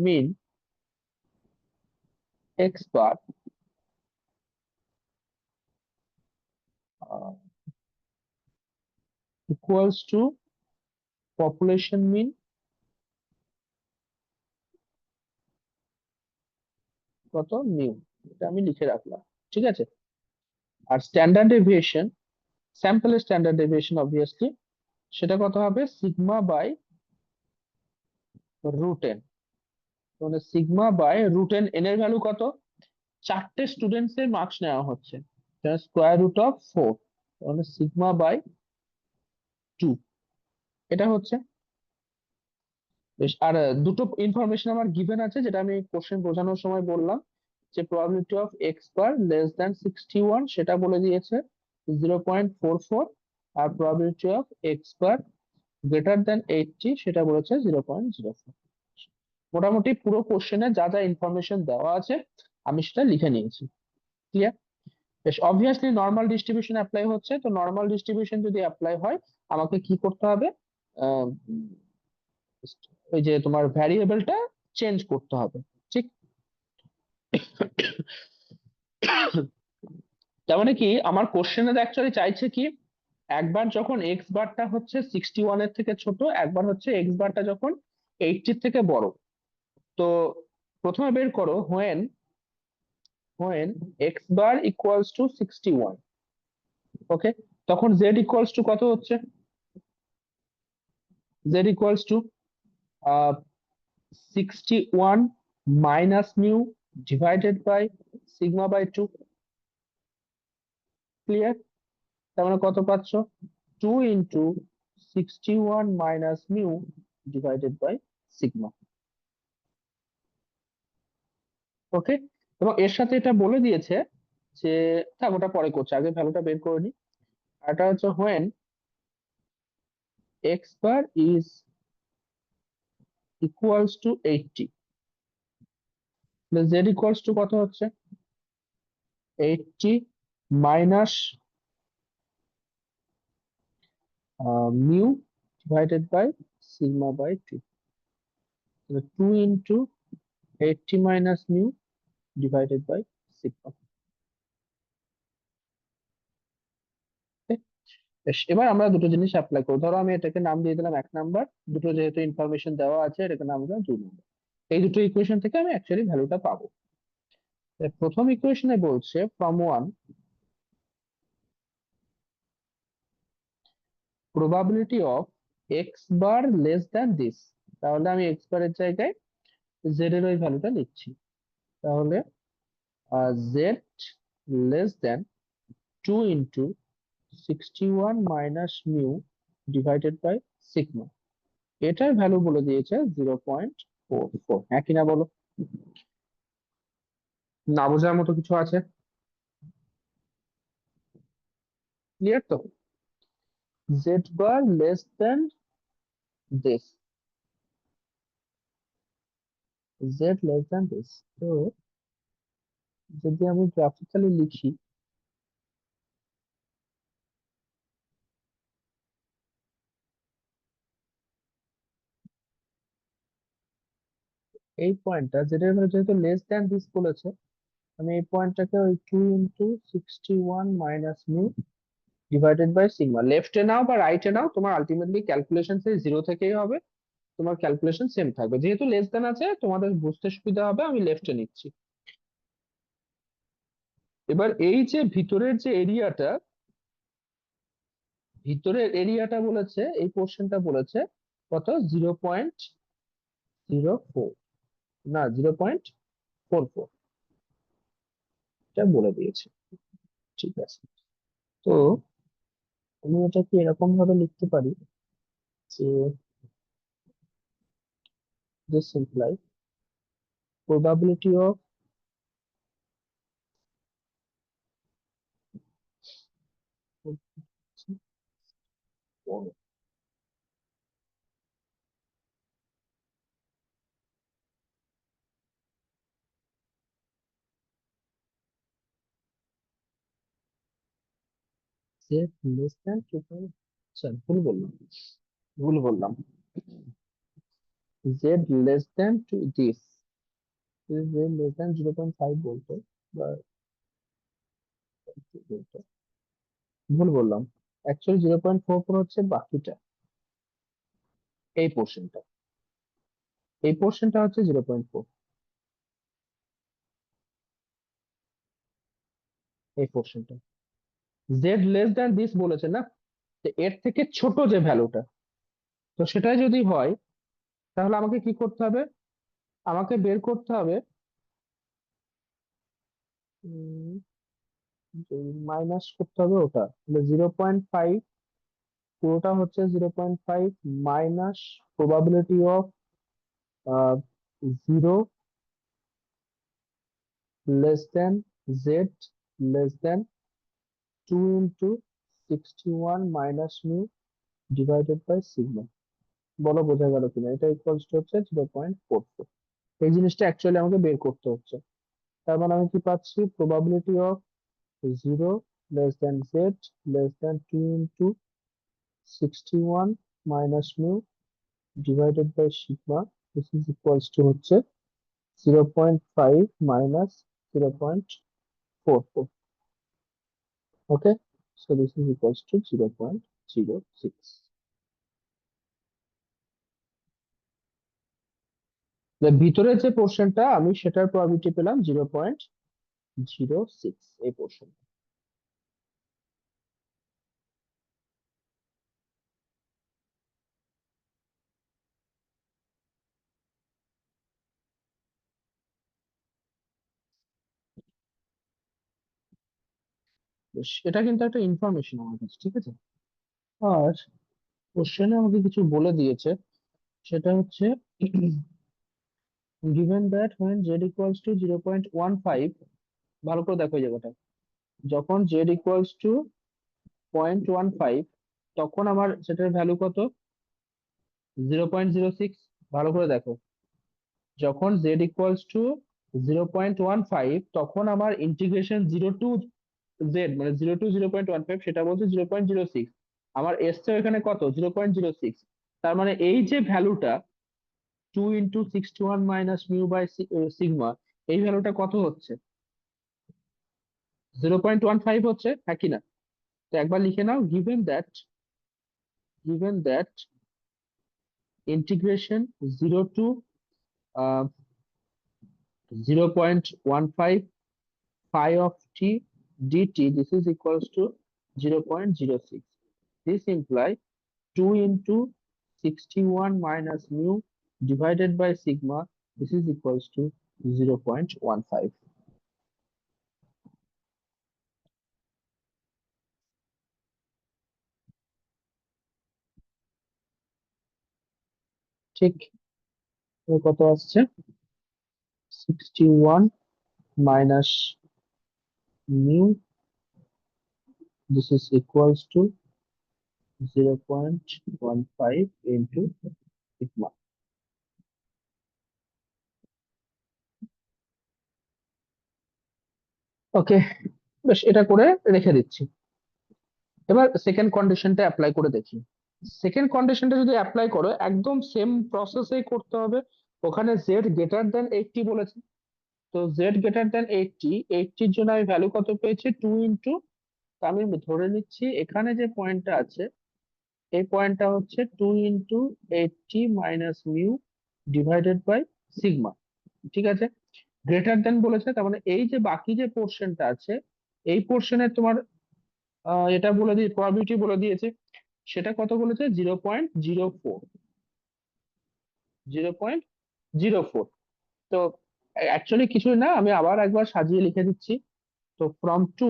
mean X bar equals to population mean কত মিউ, এটা আমি লিখে রাখলাম, ঠিক আছে। আর স্ট্যান্ডার্ড ডেভিয়েশন, স্যাম্পলের স্ট্যান্ডার্ড ডেভিয়েশন অবভিয়াসলি সেটা কত হবে, সিগমা বাই রুট এন। মানে sigma by root N, N এর ভ্যালু কত, চারটে স্টুডেন্টস এর মার্কস নেওয়া হচ্ছে, স্কোয়ার রুট অফ 4, তাহলে সিগমা বাই 2, এটা হচ্ছে। বেশ, আর দুটো ইনফরমেশন আমার গিভেন আছে যেটা আমি কোশ্চেন বোঝানোর সময় বললাম, যে probability of X bar less than 61 সেটা বলে দিয়েছে 0.44, আর probability of X bar greater than 80 সেটা বলেছে 0.04। মোটামুটি পুরো কোশ্চেনে যা যা ইনফরমেশন দেওয়া আছে আমি সেটা লিখে নিয়েছি। ক্লিয়ার? বেশ, অবভিয়াসলি নর্মাল ডিস্ট্রিবিউশন অ্যাপ্লাই হচ্ছে, তো নর্মাল ডিস্ট্রিবিউশন যদি অ্যাপ্লাই হয় আমাকে কি করতে হবে, আহ, ওই যে তোমার ভ্যারিয়েবলটা চেঞ্জ করতে হবে, ঠিক। তার মানে কি আমার কোশ্চেনে অ্যাকচুয়ালি চাইছে কি, একবার যখন এক্স বারটা হচ্ছে 61 এর থেকে ছোট, একবার হচ্ছে এক্স বারটা যখন 80 এর থেকে বড়। তো প্রথমে বের করো when x bar equals to 61, ওকে, তখন z equals to কত হচ্ছে, z equals to 61 minus mu divided by sigma by 2, clear? তার মানে কত পাচ্ছ, 2 into 61 minus mu divided by sigma, ওকে। এবং এর সাথে এটা বলে দিয়েছে যে, থাক ওটা পরে করছে, আগে ভ্যালুটা বের করে নি। আর এটা হচ্ছে when x bar is equals to 80, z equals to কত হচ্ছে, 80 minus mu divided by sigma by 2, 2 into 80 minus mu divided by sigma, okay? বেশ, এবার আমরা দুটো জিনিস অ্যাপ্লাই করবো, ধরো আমি এটাকে নাম দিয়ে দিলাম 1 নাম্বার, দুটো যেহেতু ইনফরমেশন দেওয়া আছে এটাকে নাম দিলাম 2 নাম্বার। এই দুটো ইকুয়েশন থেকে আমি অ্যাকচুয়ালি ভ্যালুটা পাবো। প্রথম ইকুয়েশনে বলছে from 1 probability of x bar less than this, তাহলে আমি x বার এর জায়গায় z এর ওই ভ্যালুটা লিখছি, তাহলে z less than 2 into 61 minus mu divided by sigma, এটার ভ্যালু বলে দিয়েছে 0.44, হ্যাঁ কিনা বলো? না বোঝার মতো কিছু আছে? ক্লিয়ার তো? z bar less than this, z less than this, তো যদি আমি গ্রাফিক্যালি লিখি, এই পয়েন্টটা যেটা যেহেতু লেস দ্যান দিস বলেছে, আমি এই পয়েন্টটাকে ওই 2 into 61 minus mu divided by sigma, লেফটে নাও বা রাইটে নাও, তোমার আলটিমেটলি ক্যালকুলেশন সেই জিরো থেকেই হবে, তোমার ক্যালকুলেশন সেম থাকবে, যেহেতু লেস দেন আছে তোমাদের বুঝতে সুবিধা হবে আমি লেফটে নিচ্ছি। এবার এই যে ভিতরের যে এরিয়াটা, ভিতরের এরিয়াটা বলেছে, এই পোর্শনটা বলেছে কত, 0.04, না 0.44, এটা বলে দিয়েছে, ঠিক আছে। তো আমি এটাকে এরকম ভাবে লিখতে পারি যে this implies probability of z less than 2. আচ্ছা ভুল বললাম z less than to this, z less than 0.5 বলতো, বা বলতো, ভুল বললাম, অ্যাকচুয়ালি 0.44 হচ্ছে বাকিটা, এই পোর্শনটা, এই পোর্শনটা হচ্ছে 0.4, এই পোর্শনটা। জেড লেস দ্যান দিস বলেছে না, তো এর থেকে ছোট যে ভ্যালুটা, তো সেটাই যদি হয় তাহলে আমাকে কি করতে হবে, আমাকে বের করতে হবে মাইনাস করতে হবে ওটা, 0.5, পুরোটা হচ্ছে 0.5 minus probability of 0 less than z less than 2 into 61 minus mu divided by sigma. বলো বোঝা গেল কিনা? এটা ইকুয়ালস টু হচ্ছে 0.44। এই জিনিসটা অ্যাকচুয়ালি আমাকে বের করতে হচ্ছে। তার মানে আমি কি পাচ্ছি, probability of 0 less than z less than 2 into 61 minus mu divided by sigma, this is equals to হচ্ছে 0.5 minus 0.44. Okay, so this is equals to 0.06. ভিতরের যে পোর্শনটা আমি সেটার প্রবাবিলিটি পেলাম 0.06, এই পোর্শন। এটা কিন্তু একটা ইনফরমেশন আমার কাছে, ঠিক আছে। আর কোশ্চেনে আমাকে কিছু বলে দিয়েছে, সেটা হচ্ছে given that when z equals to 0.15, ভালো করে দেখো এই জায়গাটা, যখন z equals to 0.15 তখন আমার সেটার ভ্যালু কত, 0.06। ভালো করে দেখো, যখন z equals to 0.15 তখন আমার ইন্টিগ্রেশন 0 টু z, মানে 0 টু 0.15, সেটা বলছে 0.06। আমার এসছে এখানে কত, 0.06। তার মানে এই যে ভ্যালুটা 2 into 61 minus mu by sigma, এই ভ্যালুটা কত হচ্ছে, 0.15 হচ্ছে, হ্যাঁ কি না? তো একবার লিখে নাও, given that integration 0 to 0.15 phi of t dt, this is equals to 0.06. This implies 2 into 61 minus mu divided by sigma, this is equals to 0.15. ঠিক, তো কত আসছে, 61 minus mu, this is equals to 0.15 into sigma. ওকে, বেশ, এটা করে রেখে দিচ্ছি। এবার সেকেন্ড কন্ডিশনটা অ্যাপ্লাই করে দেখি। সেকেন্ড কন্ডিশনটা যদি অ্যাপ্লাই করো, একদম সেম প্রসেসেই করতে হবে। ওখানে জেড গ্রেটার দেন 80 বলেছে, তো জেড গ্রেটার দেন 80 এর জন্য আমি ভ্যালু কত পেয়েছি, 2 ইন্টু, আমি ধরে নিচ্ছি এখানে যে পয়েন্টটা আছে, এই পয়েন্টটা হচ্ছে 2 into 80 minus mu divided by sigma, ঠিক আছে। গ্রেটার দেন বলেছে, তার মানে এই যে বাকি যে পোর্শনটা আছে, এই পোর্শনে তোমার এটা বলে দিয়ে প্রবাবিলিটি বলে দিয়েছে, সেটা কত বলেছে, 0.04, 0.04। তো অ্যাকচুয়ালি কিছুই না, আমি আবার একবার সাজিয়ে লিখে দিচ্ছি। তো from to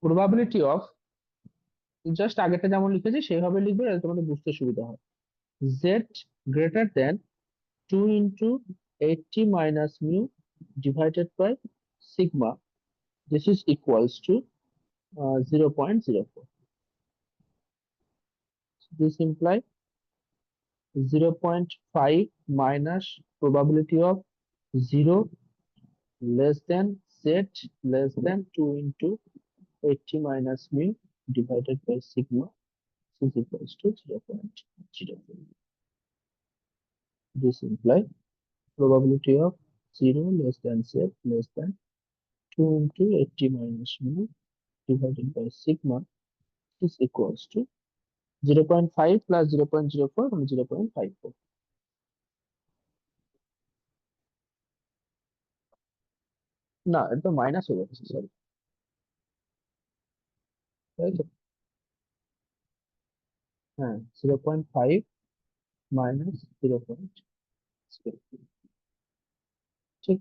probability of, just আগেরটা যেমন লিখেছি সেইভাবে লিখবে, যাতে তোমাদের বুঝতে সুবিধা হয়। Z greater than 2 into 80 minus mu divided by sigma, this is equals to 0.04. This implies 0.5 minus probability of 0 less than z less than 2 into 80 minus mu divided by sigma is equals to 0.04. This implies probability of 0 less than z less than 2 into 80 minus mu divided by sigma is equals to 0.5 plus 0.04 মানে 0.54। না, এটা তো minus হয়ে যাচ্ছে, sorry, তাই তো? হ্যাঁ, 0.5 minus 0.0, ঠিক।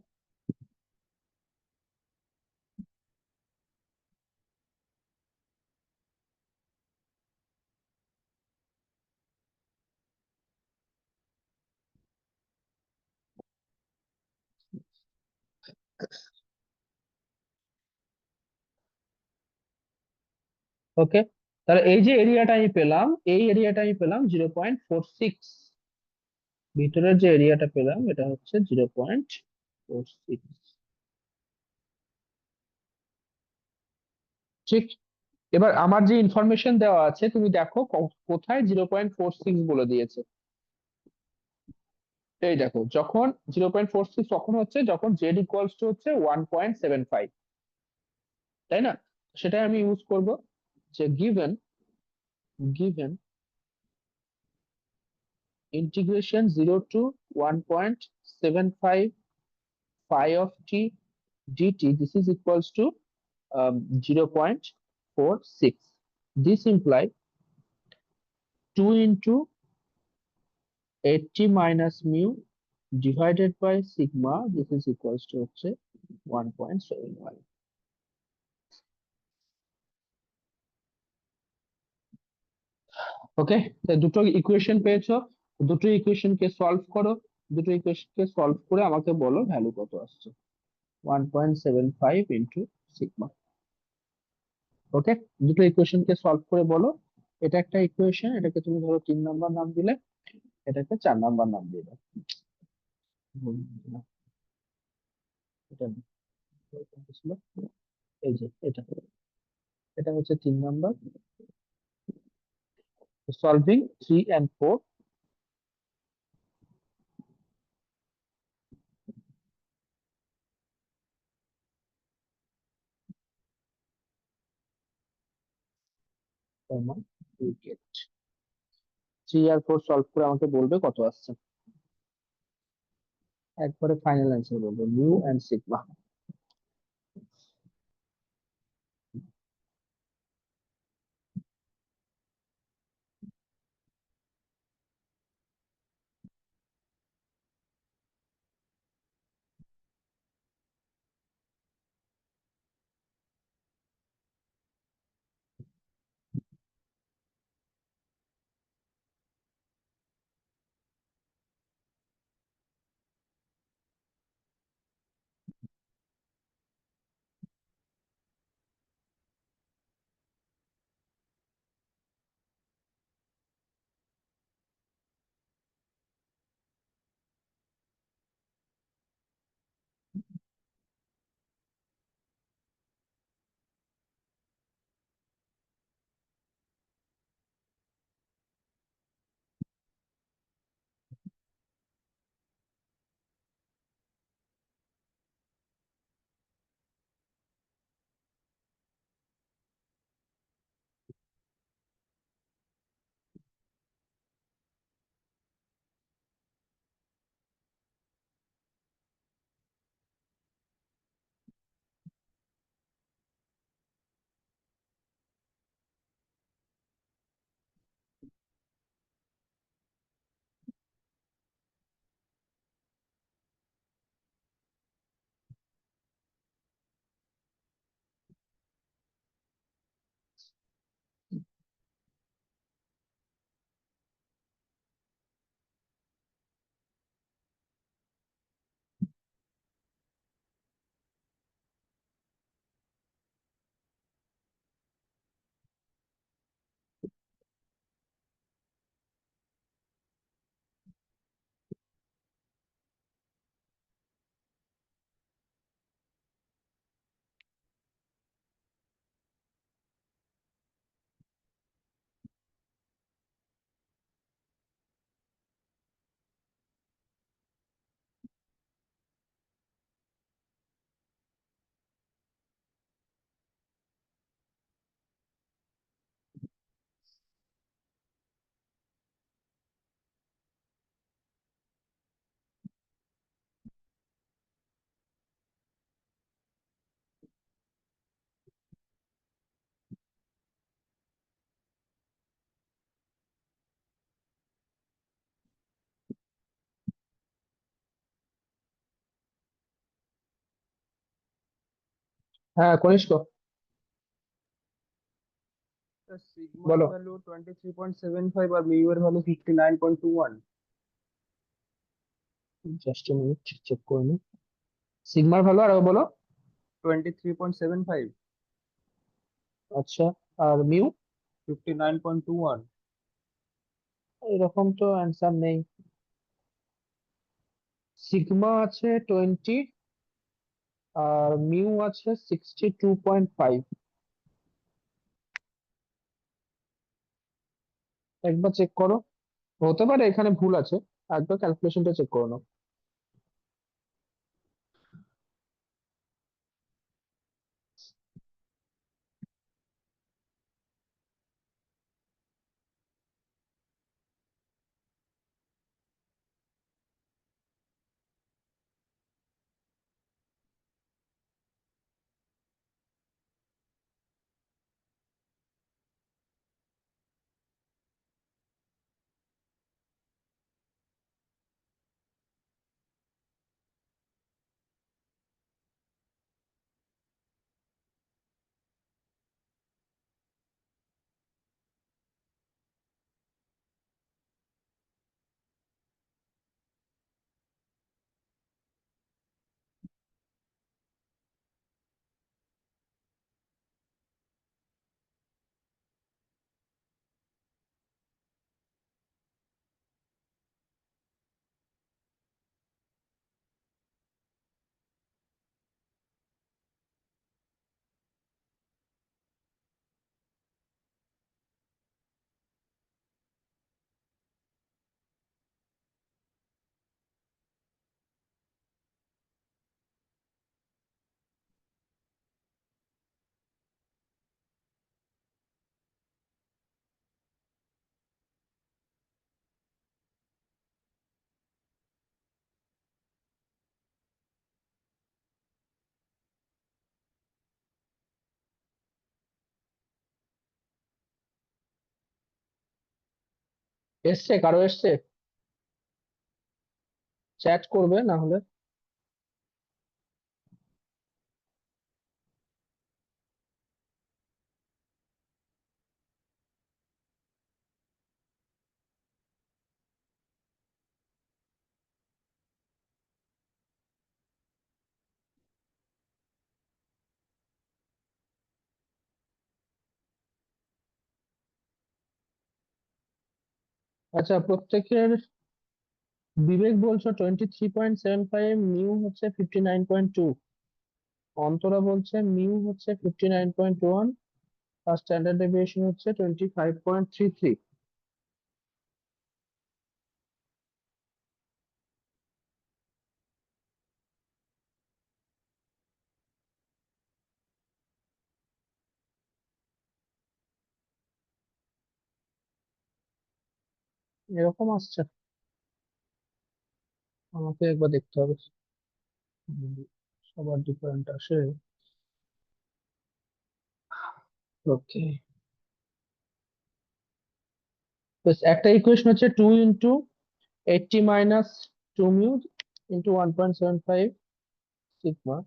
ওকে, তাহলে এই যে এরিয়াটা আমি পেলাম, এই এরিয়াটা আমি পেলাম 0.46। ভিতরের যে এরিয়াটা পেলাম এটা হচ্ছে 0.46, ঠিক। এবার আমার যে ইনফরমেশন দেওয়া আছে তুমি দেখো কোথায় 0.46 বলে দিয়েছে। এই দেখো, যখন 0.46 তখন হচ্ছে যখন জেড ইকুয়ালস টু হচ্ছে 1.75, তাই না? সেটাই আমি ইউজ করব, যে given given integration 0 to 1.75 phi of t dt, this is equals to 0.46. This implies 2 into 80 minus mu divided by sigma, this is equals to হচ্ছে 1.75। ওকে, দুটো ইকুয়েশন পেয়েছো, দুটো ইকুয়েশন কে সলভ করো, দুটো ইকুয়েশন কে সলভ করে আমাকে বলো ভ্যালু কত আসছে। 1.75 ইন্টু সিগমা। ওকে, দুটো ইকুয়েশন কে সলভ করে বলো। এটা একটা ইকুয়েশন, এটাকে তুমি ধরো 3 নাম্বার নাম দিলে, এটাকে 4 নাম্বার নাম দিয়ে দাও। না, এটা না, এটা ছিল, এই যে এটা, এটা হচ্ছে 3 number. Solving 3 and 4, you get 3 আর 4 সলভ করে আমাকে বলবে কত আসছে, একবারে ফাইনাল অ্যান্সার বলবে মিউ এন্ড সিগমা। হ্যাঁ কনিষ্ক, সিগমার বলো। ভ্যালু 23.75 আর মিউ এর ভ্যালু 59.21। জাস্ট মিনিট চেক করে নি। সিগমার ভ্যালু আর বলো। 23.75, আচ্ছা, আর মিউ? 59.21। এরকম তো অ্যান্সার নেই। সিগমা আছে 20 আর মিউ আছে 62.5। একবার চেক করো, হতে পারে এখানে ভুল আছে, একবার ক্যালকুলেশনটা চেক করে নাও। এসছে, কারো এসছে? চ্যাট করবে না হলে। আচ্ছা, প্রত্যেকের বিবেক বলছো 23.75, মিউ হচ্ছে 59.2, অন্তরা বলছে মিউ হচ্ছে 59.1, আর স্ট্যান্ডার্ড ডেভিয়েশন হচ্ছে 25.33। এরকম আসছে, আমাকে একবার দেখতে হবে। হুম, সবার ডিফারেন্ট আসে। ওকে, একটা ইকুয়েশন হচ্ছে 2 × 80 - 2 মিউ ইন্টু 1.75 সিগমা।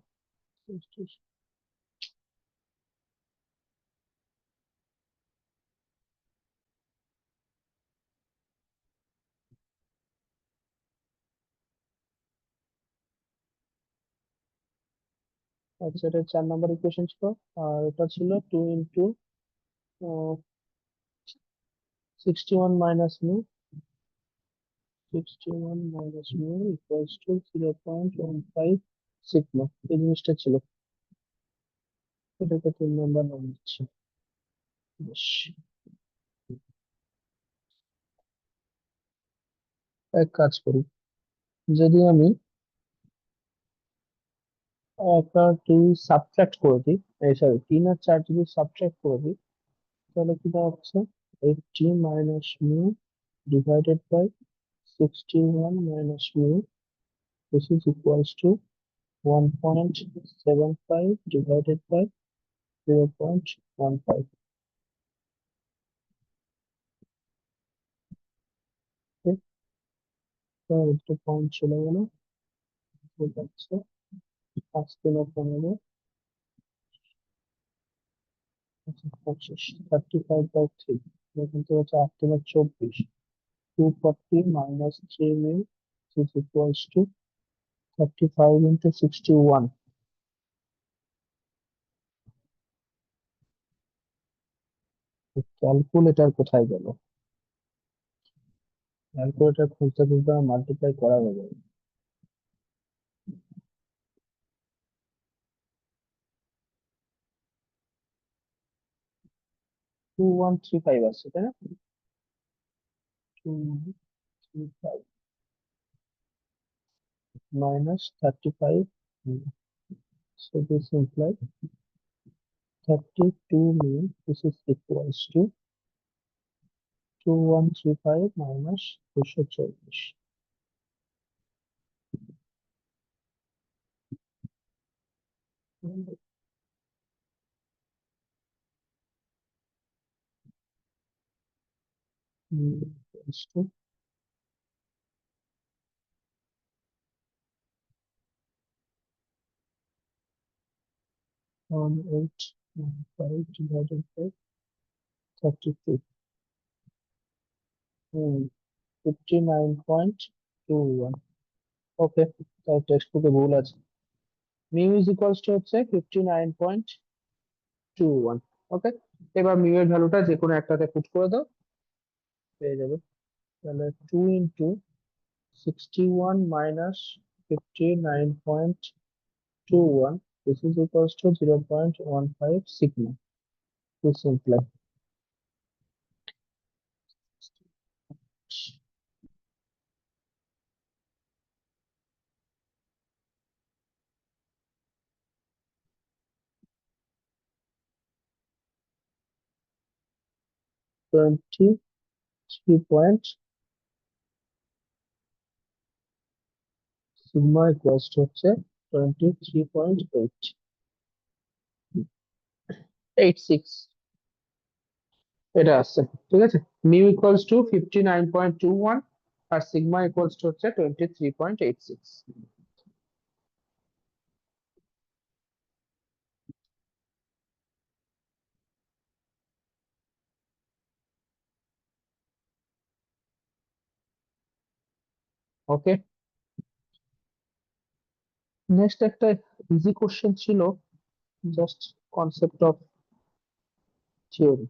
আচ্ছা, এটা 4 নম্বর ইকুয়েশন ছিল। আর এটা ছিল 2 × 61 - mu, 61 - mu equals two 0.15 sigma. এই জিনিসটা ছিল, এটাকে 3 নম্বর নাম দিচ্ছি। বেশ, এক কাজ করি, যদি আমি এক আর 2 সাবট্রাক্ট করে দিই, এই সরি 3 আর 4 যদি সাবট্রাক্ট করে দিই, তাহলে কি দাঁড়াচ্ছে? 80 - mu divided by 61 - mu, this is equals to 1.75 divided by 0.15. Okay, তো একটু পয়েন্ট চলে গেল, ঠিক আছে। 5 × 15, 25 35/3 কিন্তু হচ্ছে 8 × 24 240 minus 3 mu is equals to 35 into 61. Calculator কোথায় গেল? ক্যালকুলেটর খুঁজতে খুঁজতে মাল্টিপ্লাই করা হয়ে যাবে। 2135 আসছে তাই না? 2135 minus 35. So this implies 32 mu. This is equals to 2135 minus 240. Equals to 1895 divided by 32. 59.21. ওকে, তাই টেক্সট বুকে ভুল আছে। মিউ ইজ ইকুয়ালস টু হচ্ছে 59.21। ওকে, এবার মিউ এর ভ্যালুটা যে কোনো একটাতে পুট করে দাও, পেয়ে যাবে। তাহলে 2 into 61 minus 59.21, this is equals to 0.15 sigma. This implies 23 point sigma equals to হচ্ছে 23.86 এটা আসছে। ঠিক আছে, মিউ ইকুয়ালস টু 59.21 আর সিগমা ইকুয়ালস টু হচ্ছে 23.86। ওকে, নেক্সট একটা ইজি কোশ্চেন ছিল, জাস্ট কনসেপ্ট অফ থিওরি।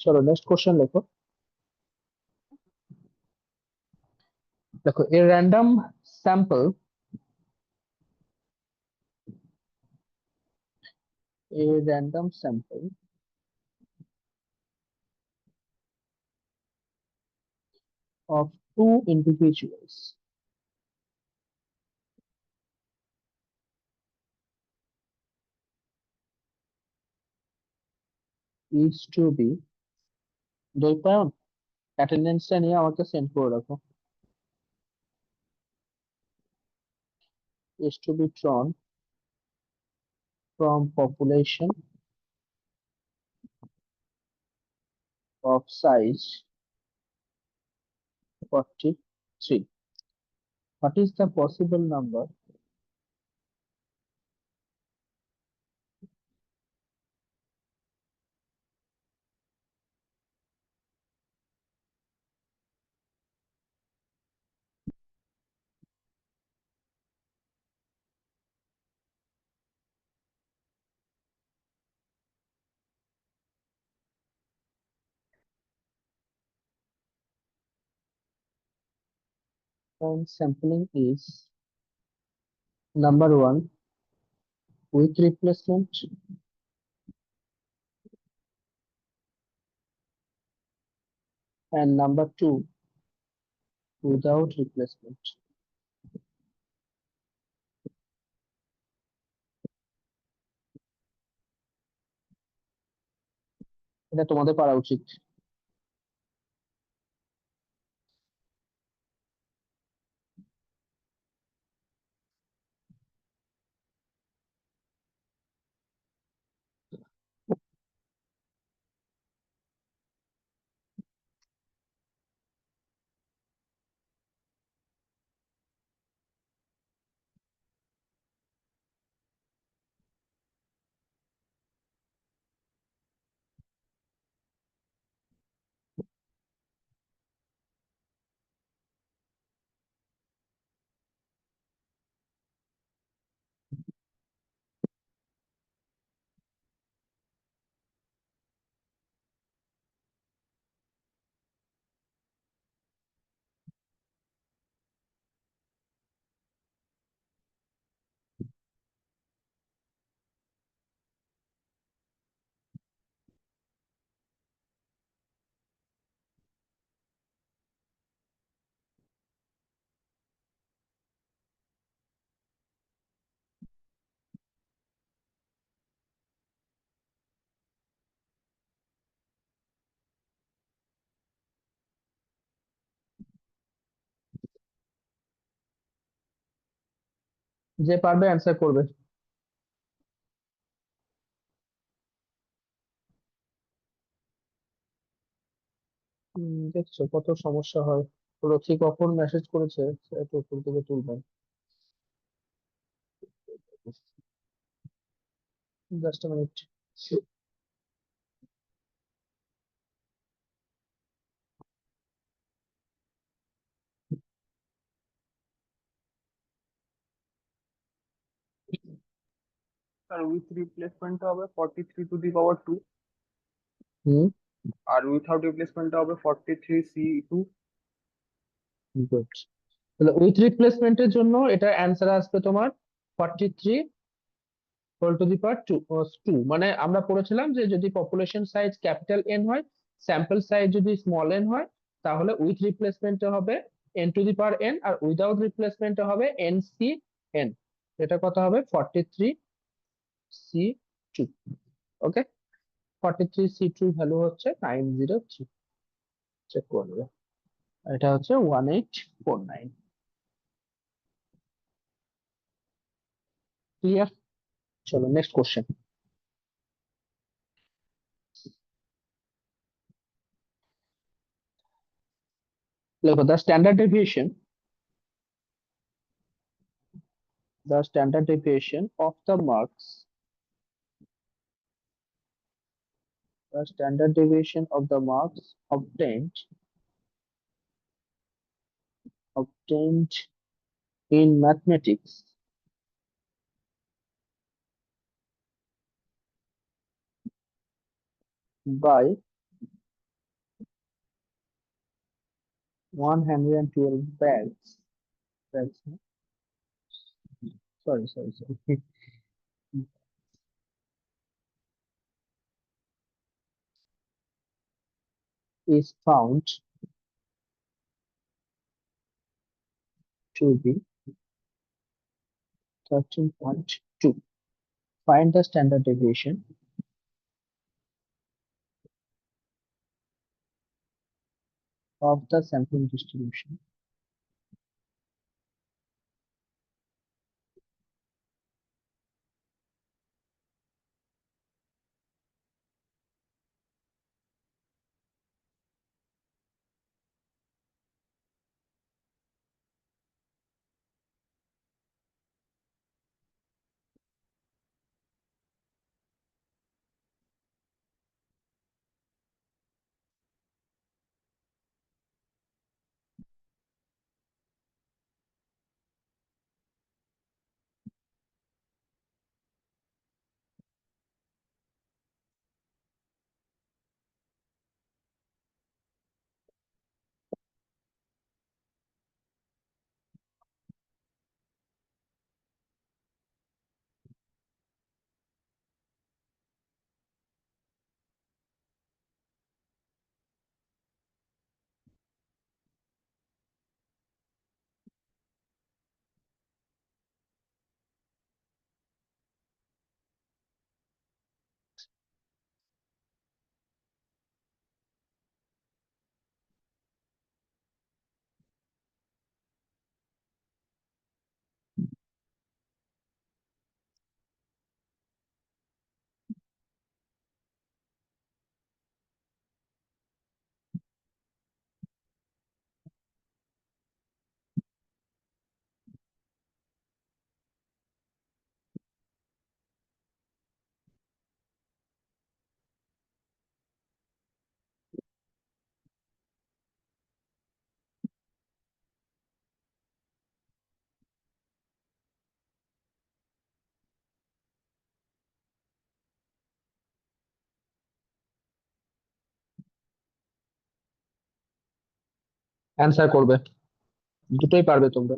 চলো নেক্সট কোশ্চেন লেখো। দেখো, a random sample of two individuals is to be, Dwaipayan অ্যাটেন্ডেন্সটা নিয়ে আমাকে সেন্ড করে রাখো, is to be drawn from population of size 43. What is the possible number when sampling is number one with replacement and number two without replacement? এটা তোমাদের পারা উচিত। যে পারবে অ্যান্সার করবে। দেখছো কত সমস্যা হয়। রথি কখন মেসেজ করেছে সেটা তো উপর থেকে তুলবেন। Just minute. আর উইথ রিপ্লেসমেন্ট হবে 43 টু দি পাওয়ার 2, হুম, আর উইথাউট রিপ্লেসমেন্ট হবে 43 C2। গুড। তাহলে উইথ রিপ্লেসমেন্টের জন্য এটা অ্যান্সার আসবে তোমার 43 হোল টু দি পাওয়ার 2। মানে আমরা পড়েছিলাম যে যদি পপুলেশন সাইজ ক্যাপিটাল এন হয়, স্যাম্পল সাইজ যদি স্মল এন হয়, তাহলে উইথ রিপ্লেসমেন্টে হবে n to the power n, আর উইদাউট রিপ্লেসমেন্টে হবে এন সি এন। এটা কত হবে 43 C2। ওকে, 43 C2 ভ্যালু হচ্ছে 903। চেক করে নেবে। এটা হচ্ছে 1849। ক্লিয়ার? চলো নেক্সট কোশ্চেন। দেখো the standard deviation of the marks, the standard deviation of the marks obtained in mathematics by 112 bags, sorry, is found to be 13.2. Find the standard deviation of the sampling distribution. Answer করবে, দুটোই পারবে তোমরা।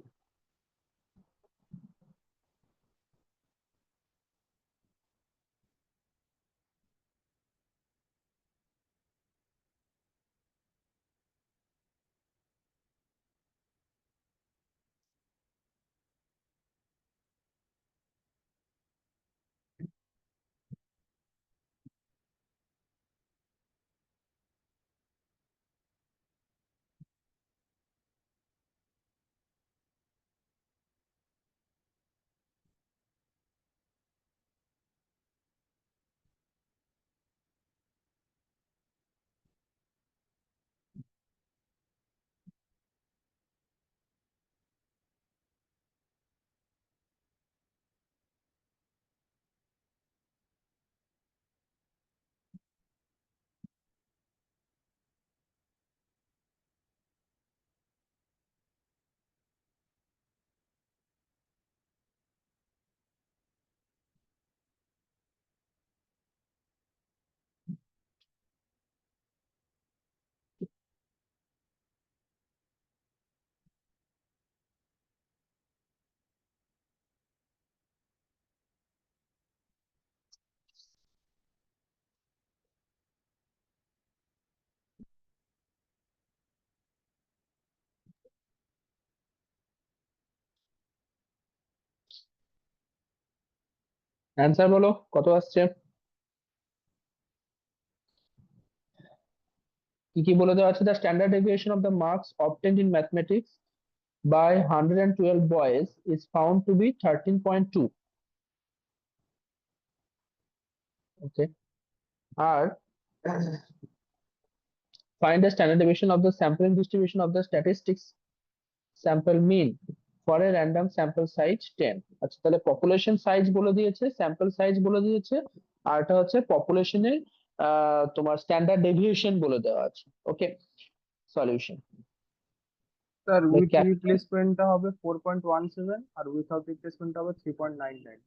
Answer বলো কত আসছে? কি কি বলে দেওয়া আছে? The standard deviation of the marks obtained in mathematics by 112 boys is found to be 13.2. Okay. আর find the standard deviation of the sampling distribution of the statistics sample mean for a random sample size 10. আচ্ছা, তাহলে population size বলে দিয়েছে, sample size বলে দিয়েছে, আর এটা হচ্ছে পপুলেশনের তোমার স্ট্যান্ডার্ড ডেভিয়েশন বলে দেওয়া আছে। ওকে, সলিউশন। স্যার উইথ ক্যাপিটাল রিপ্লেসমেন্টটা হবে 4.17 আর উইথাউট রিপ্লেসমেন্টটা হবে 3.99।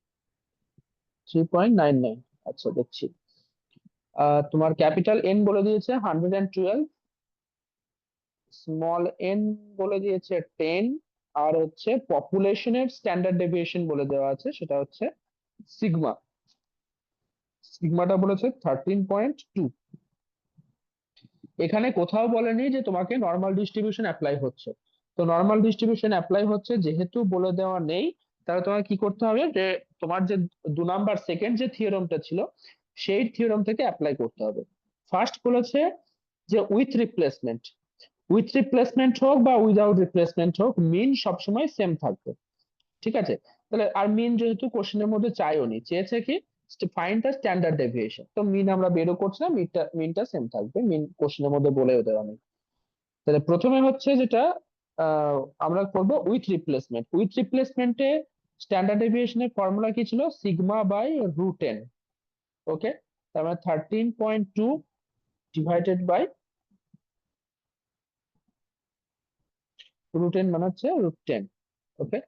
3.99। আচ্ছা, দেখছি। তোমার ক্যাপিটাল এন বলে দিয়েছে 112, স্মল এন বলে দিয়েছে 10, আর হচ্ছে পপুলেশনের স্ট্যান্ডার্ড ডেভিয়েশন বলে দেওয়া আছে, সেটা হচ্ছে সিগমা। সিগমাটা বলেছে 13.2। এখানে কোথাও বলেনি যে তোমাকে নর্মাল ডিস্ট্রিবিউশন অ্যাপ্লাই হচ্ছে। তো নর্মাল ডিস্ট্রিবিউশন অ্যাপ্লাই হচ্ছে যেহেতু বলে দেওয়া নেই, তাহলে তোমাকে কি করতে হবে, যে তোমার যে 2 নাম্বার সেকেন্ড যে থিওরেমটা ছিল সেই থিওরেম থেকে অ্যাপ্লাই করতে হবে। ফার্স্ট বলেছে যে উইথ রিপ্লেসমেন্ট হোক বা উইদাউট রিপ্লেসমেন্ট হোক, মিন সবসময় সেম থাকবে। ঠিক আছে, তাহলে আর মিন যেহেতু কোশ্চেনের মধ্যে চাইও নি, চেয়েছে কি ফাইন্ড দ্য স্ট্যান্ডার্ড ডেভিয়েশন, তো মিন আমরা বেরো করছি না, মিনটা সেম থাকবে, মিন কোশ্চেনের মধ্যে বলেও দেওয়া নেই। তাহলে প্রথমে হচ্ছে যেটা আমরা করবো উইথ রিপ্লেসমেন্টে স্ট্যান্ডার্ড ডেভিয়েশনের ফর্মুলা কি ছিল? Sigma by √10। ওকে, তার মানে 13.2 ডিভাইডেড বাই √10 মানে হচ্ছে √10। ওকে,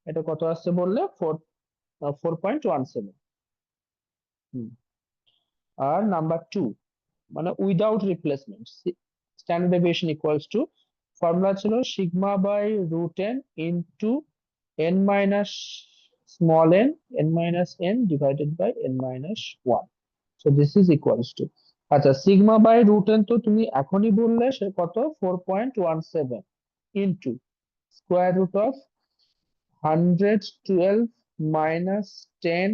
এটা কত আসছে বললে? 4.17। আর নাম্বার 2 মানে without replacement, standard deviation equals to, formula ছিল sigma by √10 into n minus small n divided by n-1। So this is equals to, আচ্ছা, সিগমা বাই √10 তো তুমি এখনই বললে, সে কত? 4.17 into square root of 112 minus 10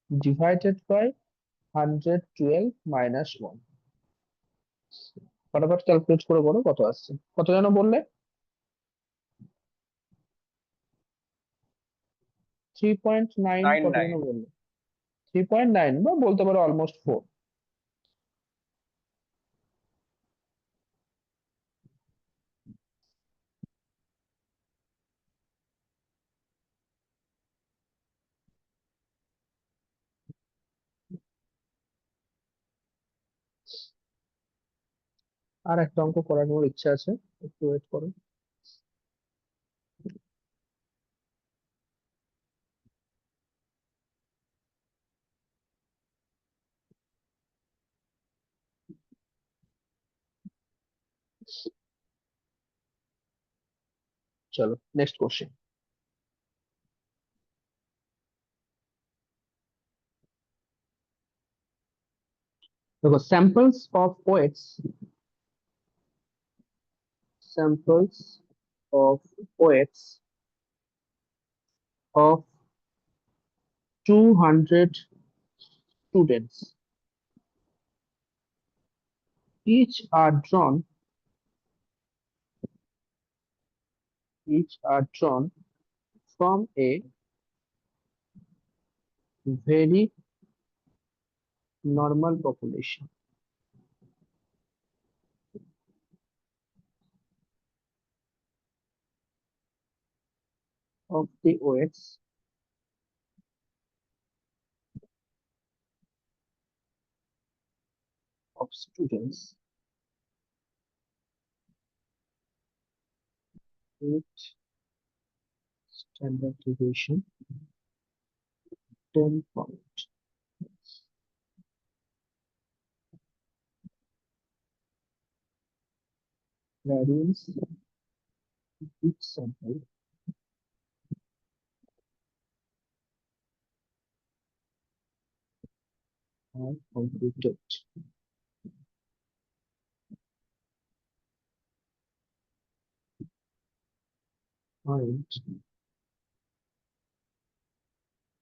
divided by 112 - 1। ফটাফট calculate করে বলো কত আসছে, কত যেন বললে? 3.9, নাইন কত যেন নাইন বললে? 3.9 বা বলতে পারো অলমোস্ট 4। আর একটা অঙ্ক করানোর ইচ্ছা আছে, একটু ওয়েট করো। চলো নেক্সট কোশ্চেন। দেখো, samples of weights of 200 students, each are drawn from a very normal population of the weights of students with standard deviation 10 point. Variance each sample are computed. Find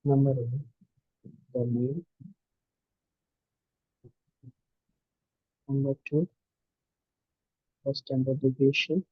number of the mean number two the standard deviation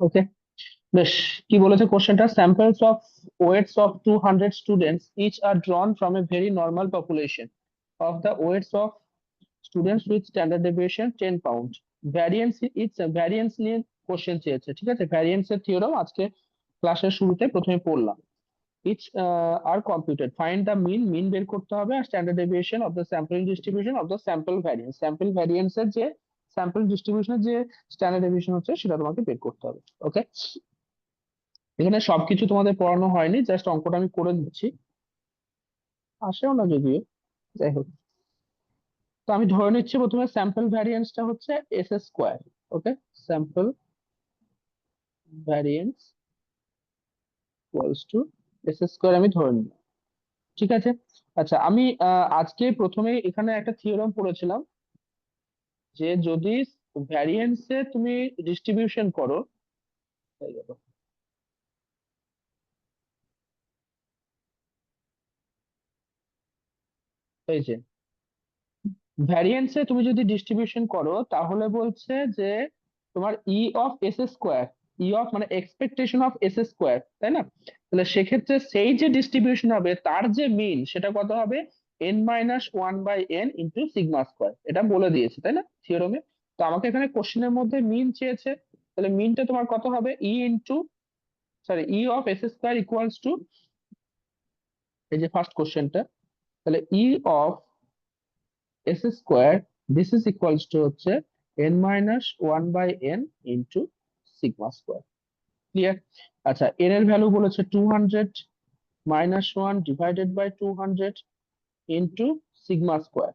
okay বেশ কি বলেছে কোশ্চেনটা samples of weights of 200 students each are drawn from a very normal population of the weights of students with standard deviation 10 pound variance variance নিয়ে question চেয়েছে ঠিক আছে variance এর theorem আজকে ক্লাসের শুরুতে প্রথমে পড়লাম each are computed find the mean বের করতে হবে আর standard deviation of the sampling distribution of the sample variance এর যে স্যাম্পল ডিস্ট্রিবিউশনের যে স্ট্যান্ডার্ড ডেভিয়েশন হচ্ছে সেটা তোমাকে বের করতে হবে ওকে এখানে সবকিছু তোমাদের পড়ানো হয়নি জাস্ট অঙ্কটা আমি করে দিচ্ছি আসেও না যদিও যাই হোক তো আমি ধরে নিচ্ছি প্রথমে স্যাম্পল ভ্যারিয়েন্সটা হচ্ছে S square okay sample variance equals to S square আমি ধরে নিলাম ঠিক আছে আচ্ছা আমি আজকে প্রথমে এখানে একটা থিওরাম পড়েছিলাম যে যদি ভ্যারিয়েন্সে তুমি ডিস্ট্রিবিউশন করো হয়ে গেল। এই যে ভ্যারিয়েন্সে তুমি যদি ডিস্ট্রিবিউশন করো তাহলে বলছে যে তোমার ই of S square E of মানে এক্সপেকটেশন অফ এস স্কোয়ার তাই না তাহলে সেক্ষেত্রে সেই যে ডিস্ট্রিবিউশন হবে তার যে মিন সেটা কত হবে n minus one by N into sigma square এটা বলে দিয়েছে তাই না থিওরামে তো আমাকে এখানে কোশ্চেনের মধ্যে মিন চেয়েছে তাহলে মিনটা তোমার কত হবে E into sorry E of S square equals to এই যে ফার্স্ট কোশ্চেনটা তাহলে E of S square this is equals to হচ্ছে N minus one by N into sigma square clear আচ্ছা এন এর ভ্যালু বলেছে 200 minus one divided by 200 into sigma square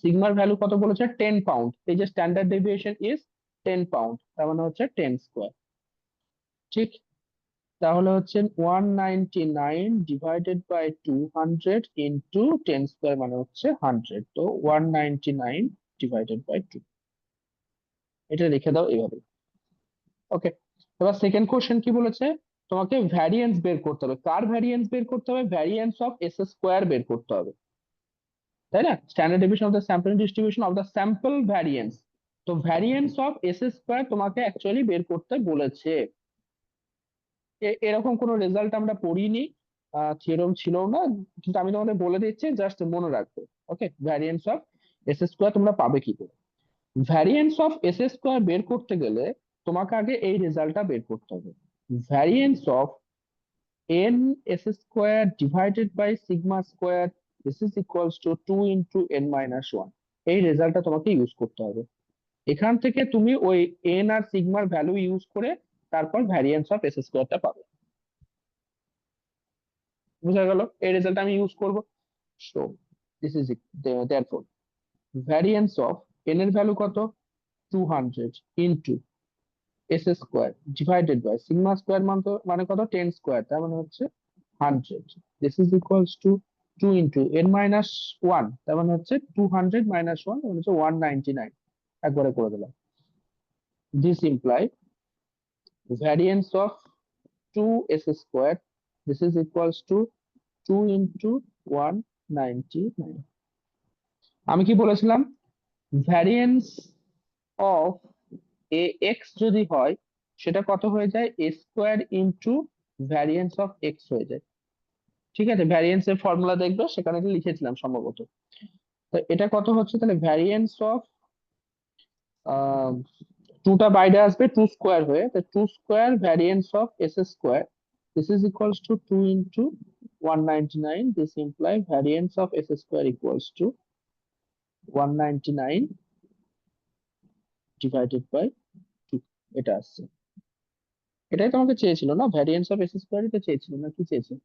সিগমার value কত বলেছে 10 পাউন্ড এই যে স্ট্যান্ডার্ড ডেভিয়েশন ইজ 10 পাউন্ড তার মানে হচ্ছে 10 স্কোয়ার ঠিক তাহলে হচ্ছে 199 ডিভাইডেড বাই 200 ইন্টু 10 স্কোয়ার মানে হচ্ছে 100 তো 199 ডিভাইডেড বাই 2 এটা লিখে দাও এইভাবে ওকে এবার সেকেন্ড কোশ্চেন কি বলেছে তোমাকে ভ্যারিয়েন্স বের করতে হবে কার ভ্যারিয়েন্স বের করতে হবে ভ্যারিয়েন্স অফ এস স্কোয়ার বের করতে হবে তাই না standard deviation of the sample distribution of the sample variance তো ভ্যারিয়েন্স অফ এস স্কোয়ার তোমাকে অ্যাকচুয়ালি বের করতে বলেছে এরকম কোনো রেজাল্ট আমরা পড়িনি থিওরাম ছিল না কিন্তু আমি তোমাদের বলে দিচ্ছি জাস্ট মনে রাখবে ওকে ভ্যারিয়েন্স অফ এস স্কোয়ার তোমরা পাবে কি করে ভ্যারিয়েন্স অফ এস স্কোয়ার বের করতে গেলে তোমাকে আগে এই রেজাল্টটা বের করতে হবে variance of n s square divided by sigma square this is equals to 2 into n minus 1 এই রেজাল্টটা তোমাকে ইউজ করতে হবে এখান থেকে তুমি ওই n আর সিগমার ভ্যালু ইউজ করে তারপর ভ্যারিয়েন্স অফ এস স্কোয়ারটা পাবে বুঝা গেল? এই রেজাল্ট আমি ইউজ করব। So this is it. Therefore variance of n এর ভ্যালু কত? 200 into s square divided by sigma square মানে কত? 10 স্কোয়ার, তার মানে হচ্ছে 100। This is equals to 2 into n minus 1, তার মানে হচ্ছে 200 মাইনাস 1, মানে হচ্ছে 199। একবারে করে দিলাম। This imply variance of 2s square, this is equals to 2 into 199। আমি কি বলেছিলাম? ভ্যারিয়েন্স অফ এ এক্স যদি হয় সেটা কত হয়ে যায়? A square into variance of X হয়ে যায়। ঠিক আছে, ভ্যারিয়েন্স এর ফর্মুলা দেখবে, সেখানে এটা লিখেছিলাম সম্ভবত। তো এটা কত হচ্ছে তাহলে? ভ্যারিয়েন্স অফ টুটা বাইরে আসবে 2 স্কোয়ার হয়ে, তো 2 square variance of S square, this is equals to 2 into 199. This implies variance of s square equals to 199 divided by 2। এটা আসছে। এটাই তোমাকে চেয়েছিল না? ভ্যারিয়েন্স অফ এস স্কোয়ারই তো চেয়েছিল, না কি চেয়েছিল?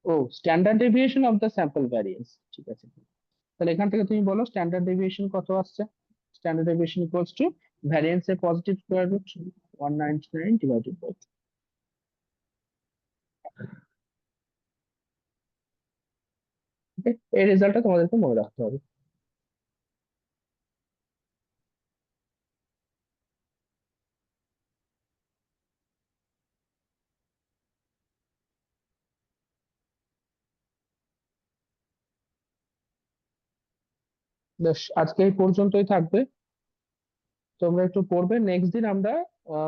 ও, standard deviation of the sample variance. ঠিক আছে, তাহলে এখান থেকে তুমি বলো স্ট্যান্ডার্ড ডেভিয়েশন কত আসছে? Standard deviation equals to variance এর positive square root 199 divided by 2। এই রেজাল্টটা তোমাদেরকে মনে রাখতে হবে। বেশ, আজকে এই পর্যন্তই থাকবে। তোমরা একটু পড়বে। নেক্সট দিন আমরা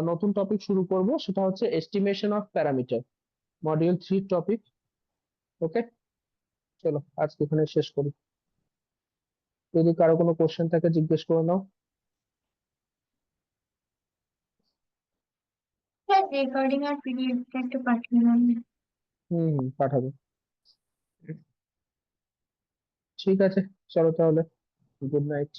নতুন টপিক শুরু করব, সেটা হচ্ছে estimation of parameter, module 3 topic. Okay, চলো আজকে এখানে শেষ করি। যদি কারো কোনো কোশ্চেন থাকে জিজ্ঞেস করে নাও। স্যার রেকর্ডিং আর পিডিএফটা একটু পাঠিয়ে দেন। পাঠাবো। ঠিক আছে, চলো তাহলে, গুড নাইট।